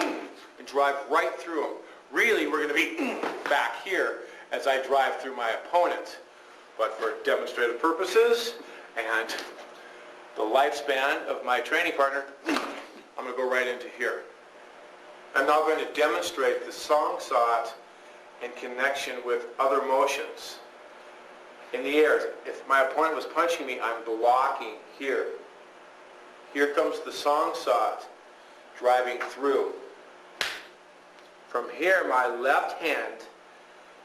and drive right through them. Really, we're going to be back here as I drive through my opponent. But for demonstrative purposes and the lifespan of my training partner, I'm going to go right into here. I'm now going to demonstrate the song sat in connection with other motions. In the air, if my opponent was punching me, I'm blocking here. Here comes the song sat, driving through. From here, my left hand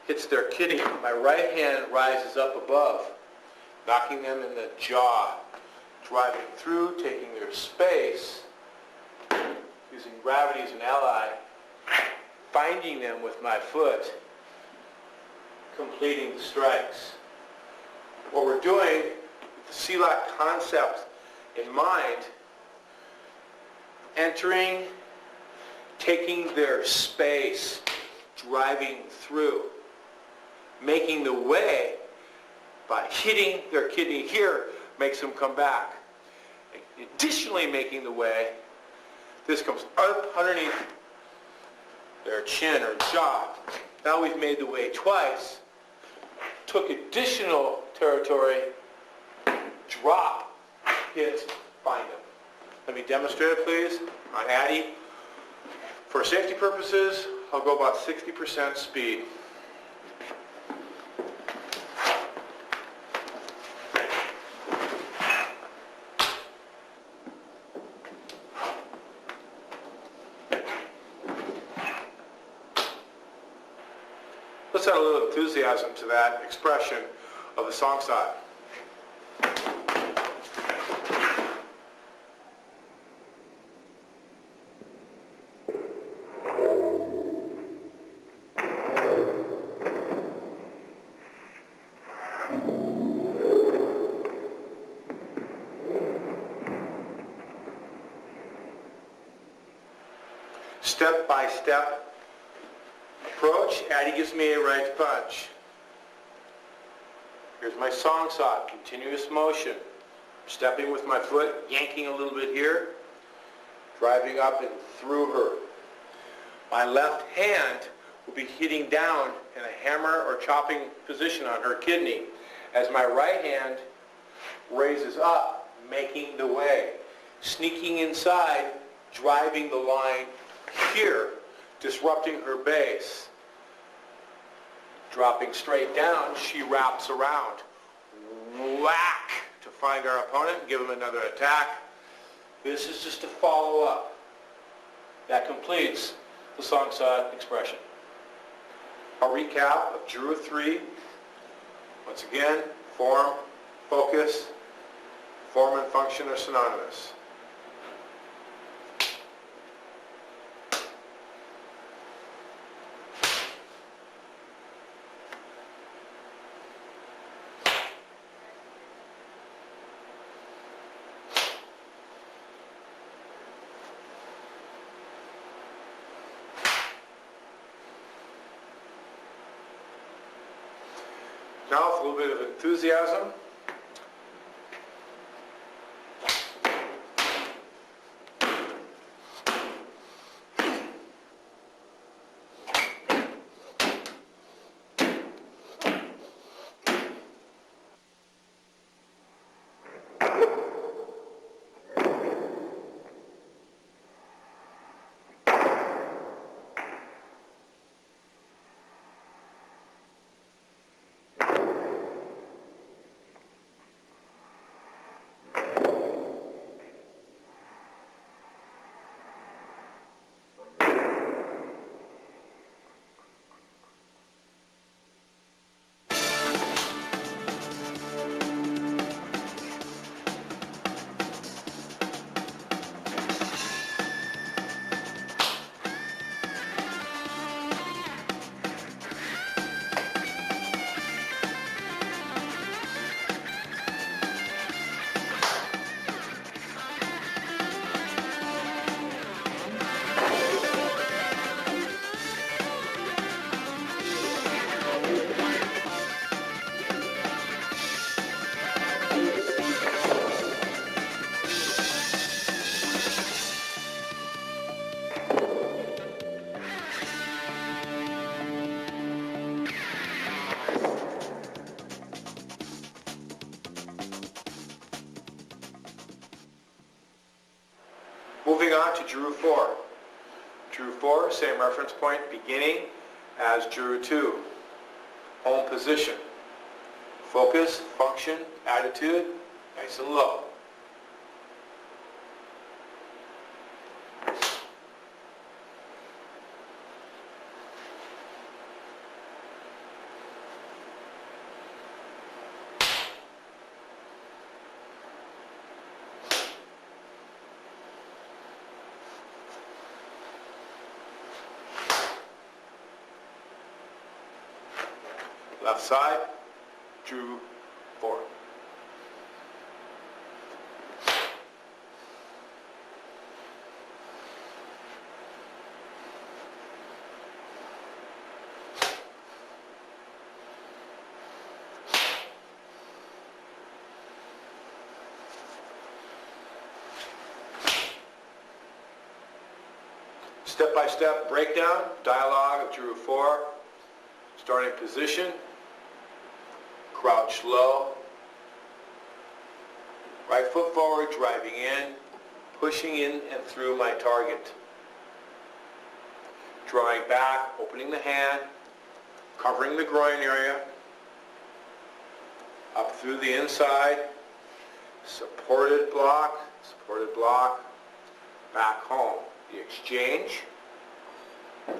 hits their kidney. My right hand rises up above, knocking them in the jaw, driving through, taking their space, using gravity as an ally, finding them with my foot, completing the strikes. What we're doing, with the C-lock concept in mind, entering, taking their space, driving through, making the way by hitting their kidney here makes them come back. Additionally making the way, this comes up underneath their chin or jaw. Now we've made the way twice, took additional territory, drop, hit, find them. Let me demonstrate it, please, on Addie. For safety purposes, I'll go about 60% speed. Let's add a little enthusiasm to that expression of the song sat. Step-by-step approach. Addie gives me a right punch. Here's my song sat, continuous motion. Stepping with my foot, yanking a little bit here, driving up and through her. My left hand will be hitting down in a hammer or chopping position on her kidney as my right hand raises up, making the way. Sneaking inside, driving the line here, disrupting her base. Dropping straight down, she wraps around. Whack to find our opponent and give him another attack. This is just a follow-up. That completes the song sat expression. A recap of Drew 3. Once again, form, focus, form and function are synonymous. Now with a little bit of enthusiasm, moving on to Drew 4. Drew 4, same reference point, beginning as Drew 2. Home position. Focus, function, attitude, nice and low. Left side, Drew 4. Step-by-step breakdown, dialogue of Drew 4. Starting position. Crouch low, right foot forward, driving in, pushing in and through my target. Drawing back, opening the hand, covering the groin area, up through the inside, supported block, back home. The exchange,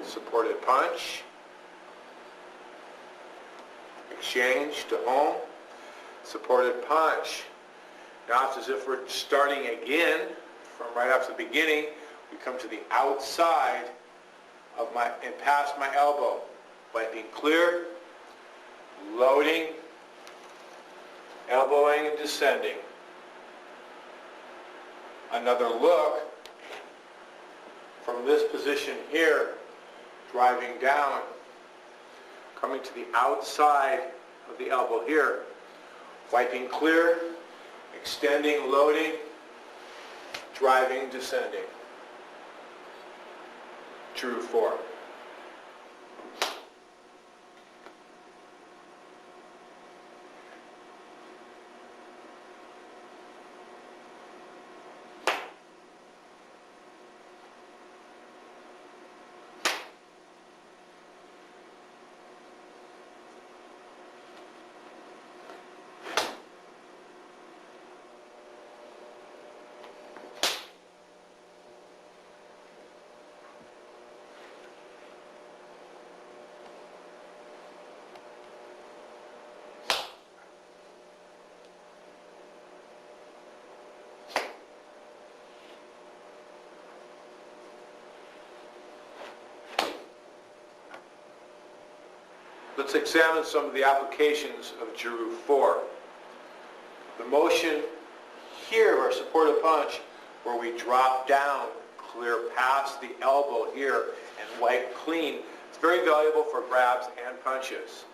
supported punch, exchange to home, supported punch. Now it's as if we're starting again from right after the beginning. We come to the outside of my and past my elbow. Wiping clear, loading, elbowing and descending. Another look from this position here, driving down, coming to the outside of the elbow here, wiping clear, extending, loading, driving, descending. Drew 4. Let's examine some of the applications of Drew 4. The motion here of our supported punch, where we drop down, clear past the elbow here, and wipe clean, it's very valuable for grabs and punches.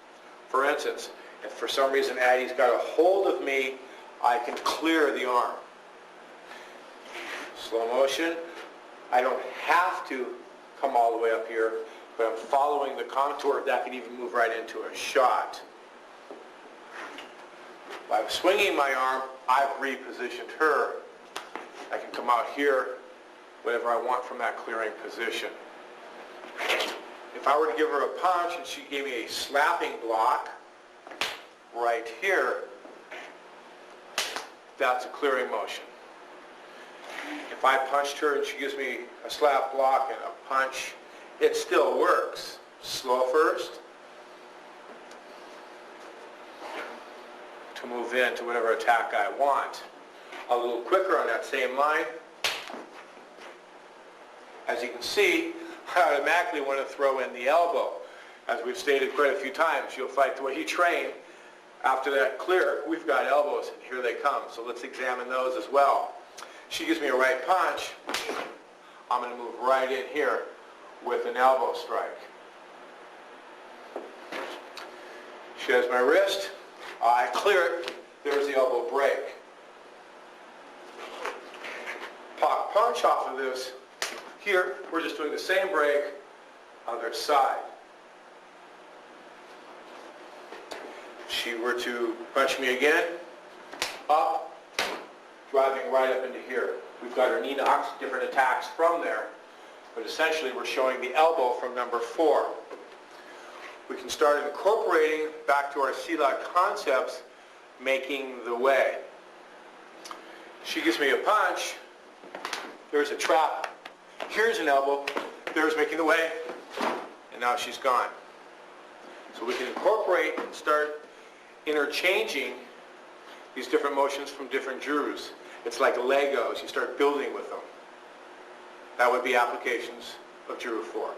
For instance, If for some reason Addie's got a hold of me, I can clear the arm. Slow motion. I don't have to come all the way up here, but I'm following the contour. That could even move right into a shot. By swinging my arm, I've repositioned her. I can come out here, whatever I want from that clearing position. If I were to give her a punch and she gave me a slapping block right here, that's a clearing motion. If I punched her and she gives me a slap block and a punch, it still works. Slow first to move into whatever attack I want. A little quicker on that same line. As you can see, I automatically want to throw in the elbow. As we've stated quite a few times, you'll fight the way you train. After that clear, we've got elbows, and here they come. So let's examine those as well. She gives me a right punch. I'm going to move right in here with an elbow strike. She has my wrist. I clear it. There's the elbow break. Pop punch off of this. Here, we're just doing the same break, other side. If she were to punch me again, up, driving right up into here. We've got our knee knocks, different attacks from there, but essentially we're showing the elbow from number 4. We can start incorporating back to our C-lock concepts, making the way. She gives me a punch, there's a trap. Here's an elbow, there's making the way, and now she's gone. So we can incorporate and start interchanging these different motions from different jurus. It's like Legos, you start building with them. That would be applications of Juru 4.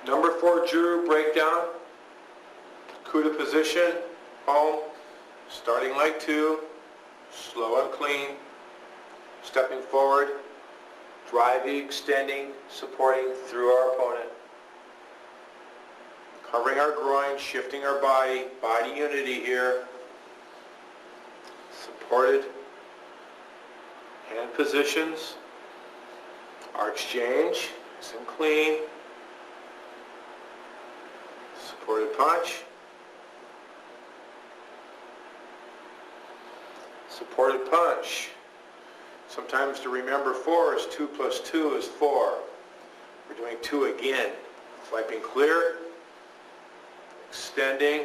Number 4 Juru breakdown, Kuda position, home, starting like 2, slow and clean, stepping forward, driving, extending, supporting through our opponent, covering our groin, shifting our body, body unity here, supported, hand positions, our exchange, nice and clean, supported punch, supported punch. Sometimes to remember 4 is 2 plus 2 is 4. We're doing 2 again. Wiping clear, extending,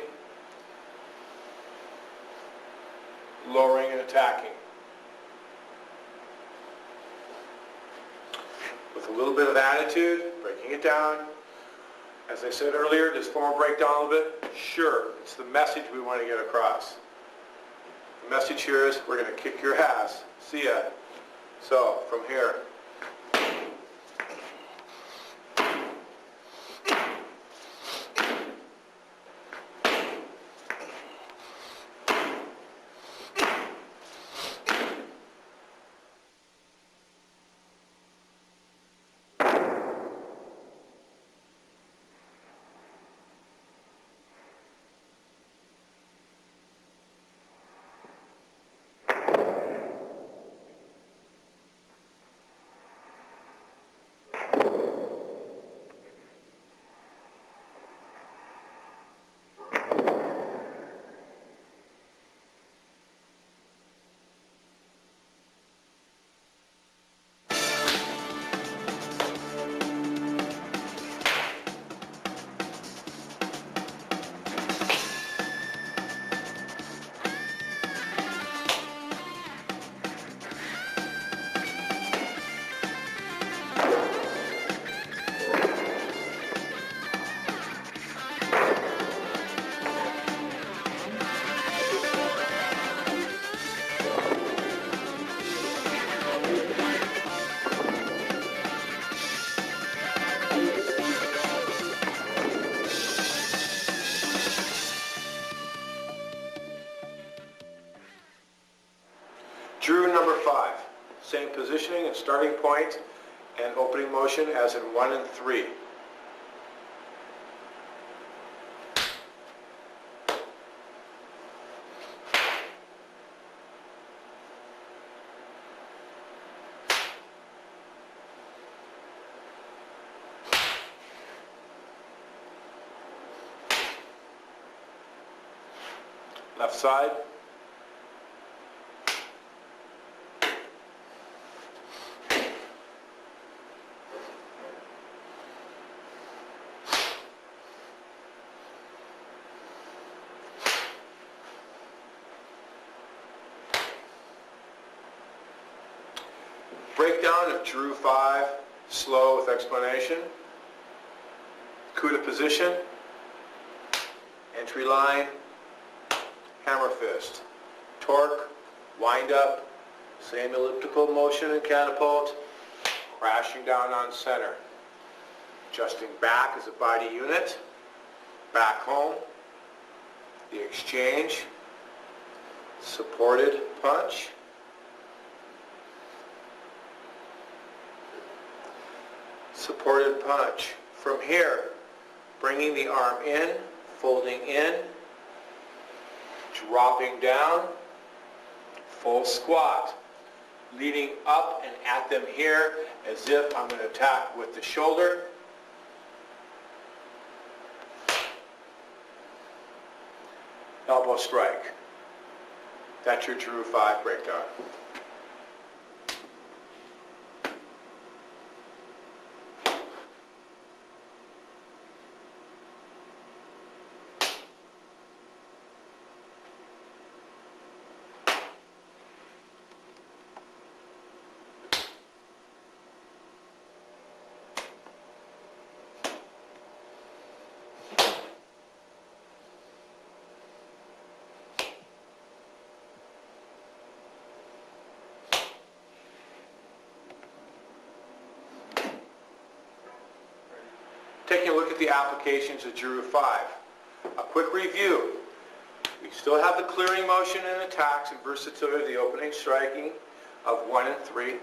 lowering and attacking. With a little bit of attitude, breaking it down. As I said earlier, does form break down a little bit? Sure, it's the message we want to get across. The message here is, we're going to kick your ass. See ya. So, from here. Drew number 5. Same positioning and starting point and opening motion as in 1 and 3. Left side. Breakdown of Drew 5, slow with explanation. Coup de position, entry line, hammer fist, torque, wind up, same elliptical motion and catapult, crashing down on center. Adjusting back as a body unit, back home, the exchange, supported punch, supported punch. From here, bringing the arm in, folding in, dropping down, full squat, leading up and at them here as if I'm going to attack with the shoulder. Elbow strike. That's your Drew 5 breakdown. Taking a look at the applications of Drew 5. A quick review. We still have the clearing motion and attacks and versatility of the opening striking of 1 and 3.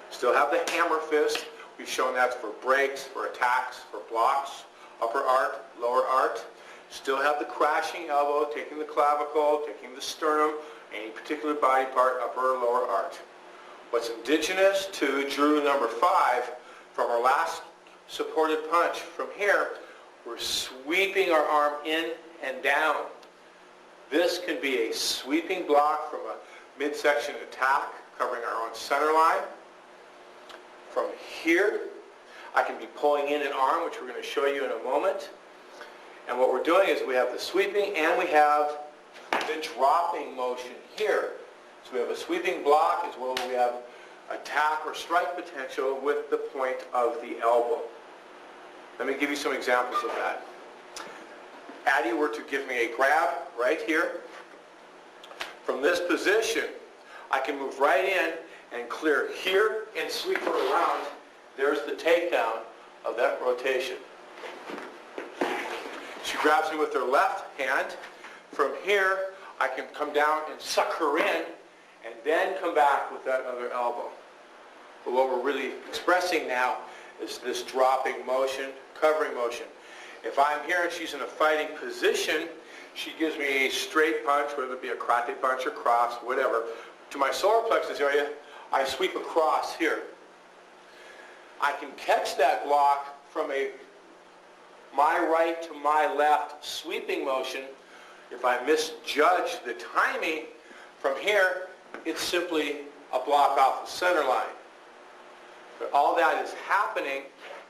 Still have the hammer fist. We've shown that's for breaks, for attacks, for blocks, upper art, lower art. Still have the crashing elbow, taking the clavicle, taking the sternum, any particular body part, upper or lower art. What's indigenous to Drew number 5 from our last supported punch. From here, we're sweeping our arm in and down. This can be a sweeping block from a midsection attack, covering our own center line. From here, I can be pulling in an arm, which we're going to show you in a moment. And what we're doing is we have the sweeping and we have the dropping motion here. So we have a sweeping block as well as we have attack or strike potential with the point of the elbow. Let me give you some examples of that. Addie were to give me a grab right here. From this position, I can move right in and clear here and sweep her around. There's the takedown of that rotation. She grabs me with her left hand. From here, I can come down and suck her in and then come back with that other elbow. But what we're really expressing now is this dropping motion, covering motion. If I'm here and she's in a fighting position, she gives me a straight punch, whether it be a karate punch or cross, whatever. To my solar plexus area, I sweep across here. I can catch that block from my right to my left sweeping motion. If I misjudge the timing, from here, it's simply a block off the center line. But all that is happening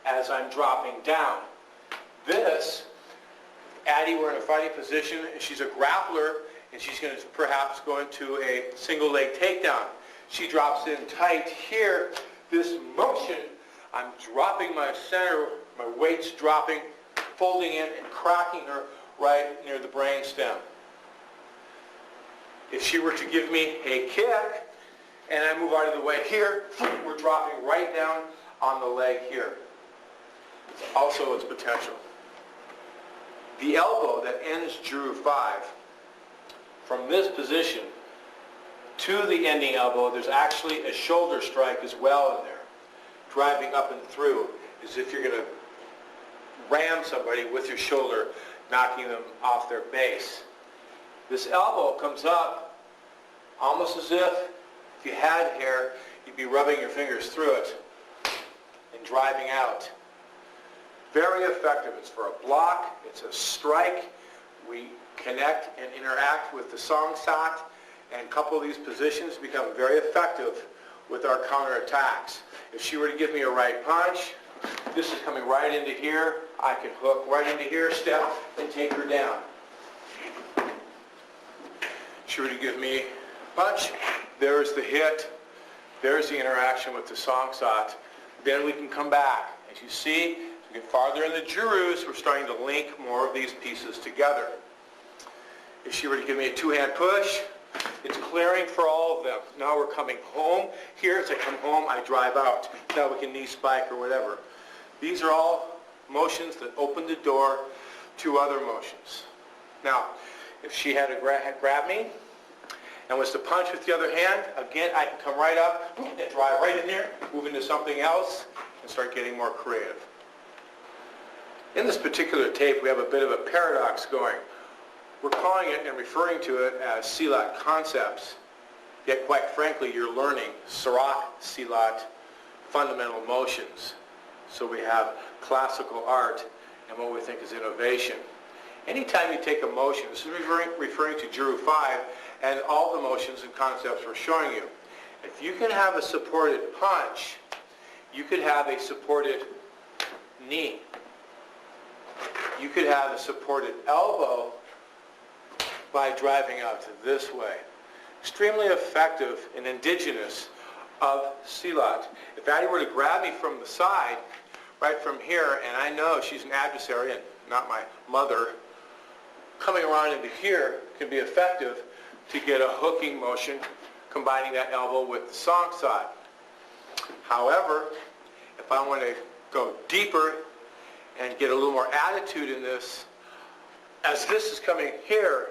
as I'm dropping down. This, Addie, we're in a fighting position, and she's a grappler, and she's going to perhaps go into a single leg takedown. She drops in tight here. This motion, I'm dropping my center, my weight's dropping, folding in and cracking her right near the brain stem. If she were to give me a kick, and I move out of the way here, we're dropping right down on the leg here. It's also its potential. The elbow that ends Drew 5, from this position to the ending elbow, there's actually a shoulder strike as well in there. Driving up and through, as if you're going to ram somebody with your shoulder, knocking them off their base. This elbow comes up almost as if you had hair, you'd be rubbing your fingers through it and driving out. Very effective. It's for a block, it's a strike. We connect and interact with the song sat, and a couple of these positions become very effective with our counterattacks. If she were to give me a right punch, this is coming right into here. I can hook right into here, step, and take her down. She were to give me a punch, there's the hit, there's the interaction with the song sat. Then we can come back. As you see, as we get farther in the Jurus, we're starting to link more of these pieces together. If she were to give me a two-hand push, it's clearing for all of them. Now we're coming home. Here, as I come home, I drive out. Now we can knee spike or whatever. These are all motions that open the door to other motions. Now, if she had to grab me and was to punch with the other hand, again, I can come right up and drive right in there, move into something else, and start getting more creative. In this particular tape, we have a bit of a paradox going. We're calling it and referring to it as silat concepts, yet quite frankly, you're learning Sarak silat fundamental motions. So we have classical art and what we think is innovation. Anytime you take a motion, this is referring to Juru 5 and all the motions and concepts we're showing you. If you can have a supported punch, you could have a supported knee. You could have a supported elbow by driving out this way. Extremely effective and indigenous of silat. If Addie were to grab me from the side, right from here, and I know she's an adversary and not my mother, coming around into here can be effective to get a hooking motion, combining that elbow with the song side. However, if I want to go deeper and get a little more attitude in this, as this is coming here,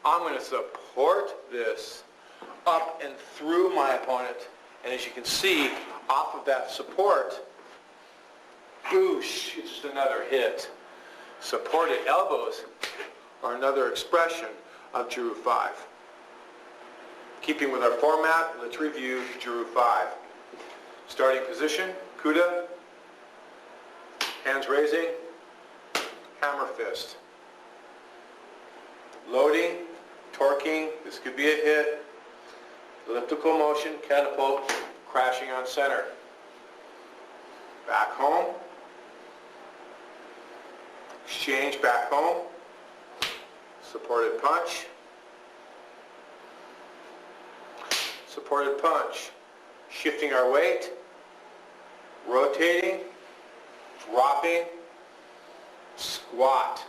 I'm going to support this up and through my opponent. And as you can see, off of that support, boosh, it's just another hit. Supported elbows are another expression of Juru 5. Keeping with our format, let's review Juru 5. Starting position, Kuda, hands raising, hammer fist. Loading, torquing, this could be a hit. Elliptical motion, catapult, crashing on center. Back home. Exchange back home. Supported punch. Supported punch. Shifting our weight. Rotating. Dropping. Squat.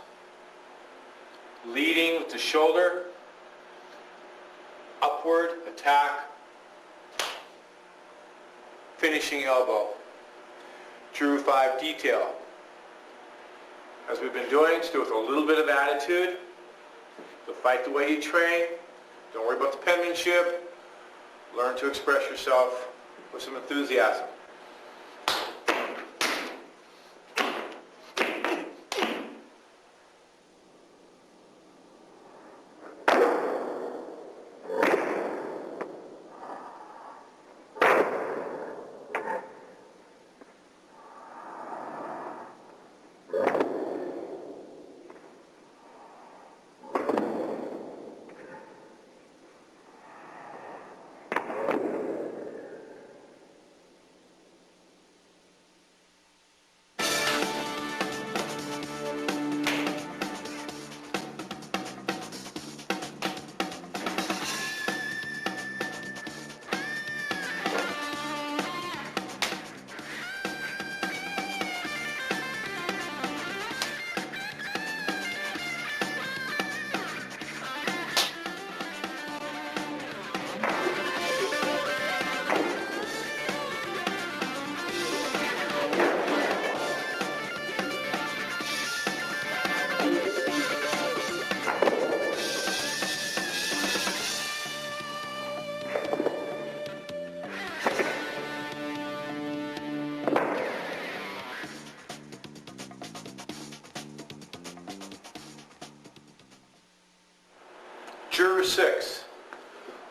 Leading with the shoulder. Upward attack. Finishing elbow. Juru 5 detail. As we've been doing, just do it with a little bit of attitude. So fight the way you train. Don't worry about the penmanship. Learn to express yourself with some enthusiasm.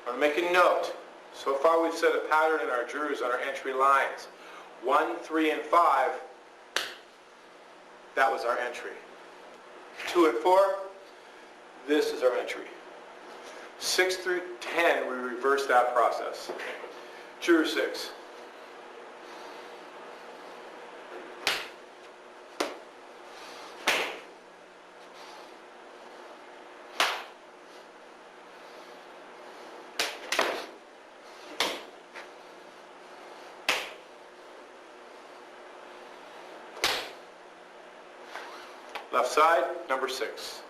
want to make a note. So far we've set a pattern in our Drews on our entry lines. 1, 3, and 5, that was our entry. 2 and 4, this is our entry. 6 through 10, we reverse that process. Drew 6. Left side, number 6.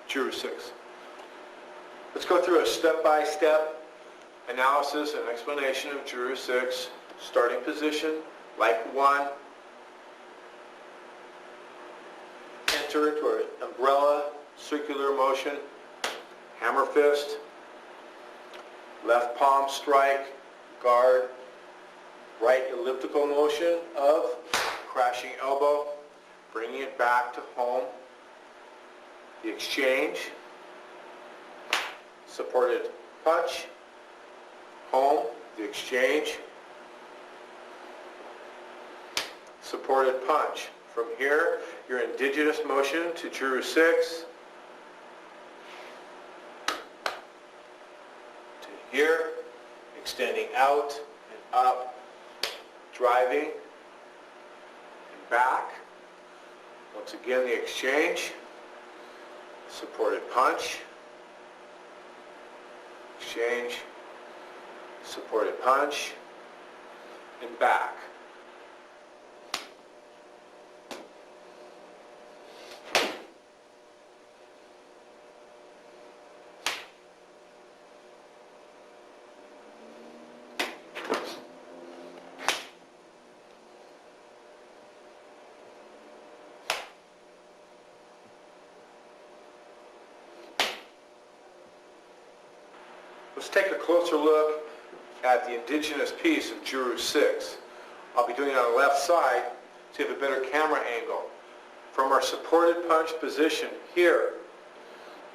Drew 6. Let's go through a step-by-step analysis and explanation of Drew 6. Starting position, like 1. Enter into an umbrella, circular motion, hammer fist, left palm strike, guard, right elliptical motion of crashing elbow, bringing it back to home, the exchange, supported punch, home, the exchange, supported punch. From here, your indigenous motion to Drew 6, to here, extending out and up, driving and back. Once again, the exchange, supported punch, exchange, supported punch, and back. Let's take a closer look at the indigenous piece of Drew 6. I'll be doing it on the left side so you have a better camera angle. From our supported punch position here,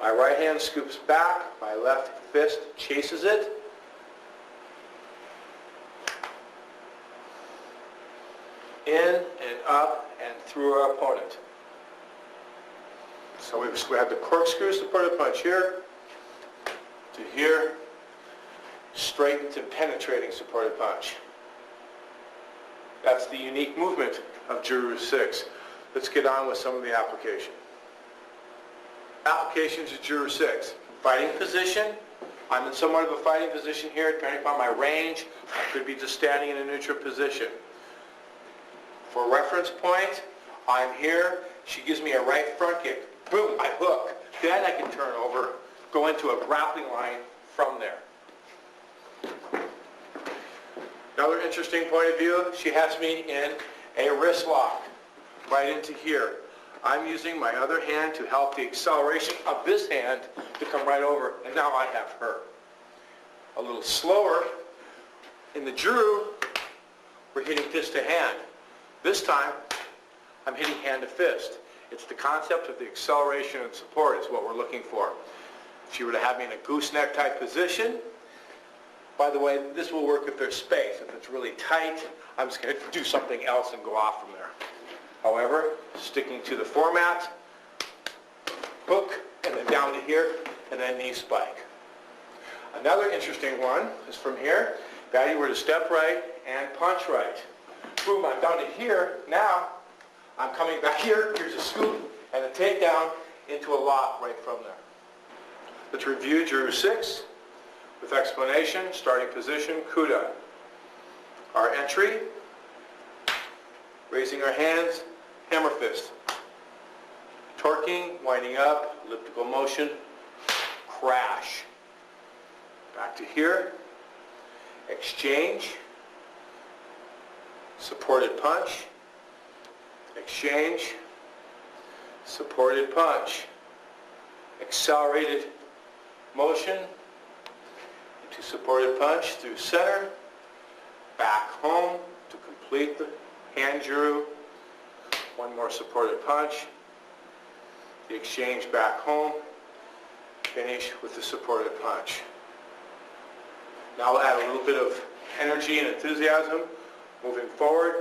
my right hand scoops back, my left fist chases it. In and up and through our opponent. So we have the corkscrew supported punch here to here, straight into penetrating supported punch. That's the unique movement of Drew 6. Let's get on with some of the application. Applications of Drew 6. Fighting position. I'm in somewhat of a fighting position here, depending upon my range. I could be just standing in a neutral position. For reference point, I'm here. She gives me a right front kick. Boom, I hook. Then I can turn over, go into a grappling line from there. Another interesting point of view, she has me in a wrist lock right into here. I'm using my other hand to help the acceleration of this hand to come right over, and now I have her. A little slower. In the Drew, we're hitting fist to hand. This time, I'm hitting hand to fist. It's the concept of the acceleration and support is what we're looking for. If you were to have me in a gooseneck type position, by the way, this will work if there's space. If it's really tight, I'm just going to do something else and go off from there. However, sticking to the format, hook, and then down to here, and then knee spike. Another interesting one is from here. If you were to step right and punch right. Boom, I'm down to here. Now, I'm coming back here. Here's a scoop and a takedown into a lock right from there. Let's review Drew 6 with explanation, starting position, kuda. Our entry, raising our hands, hammer fist. Torquing, winding up, elliptical motion, crash. Back to here, exchange, supported punch, exchange, supported punch, accelerated motion into supported punch through center, back home to complete the hand juru. One more supported punch, the exchange back home, finish with the supported punch. Now we'll add a little bit of energy and enthusiasm moving forward.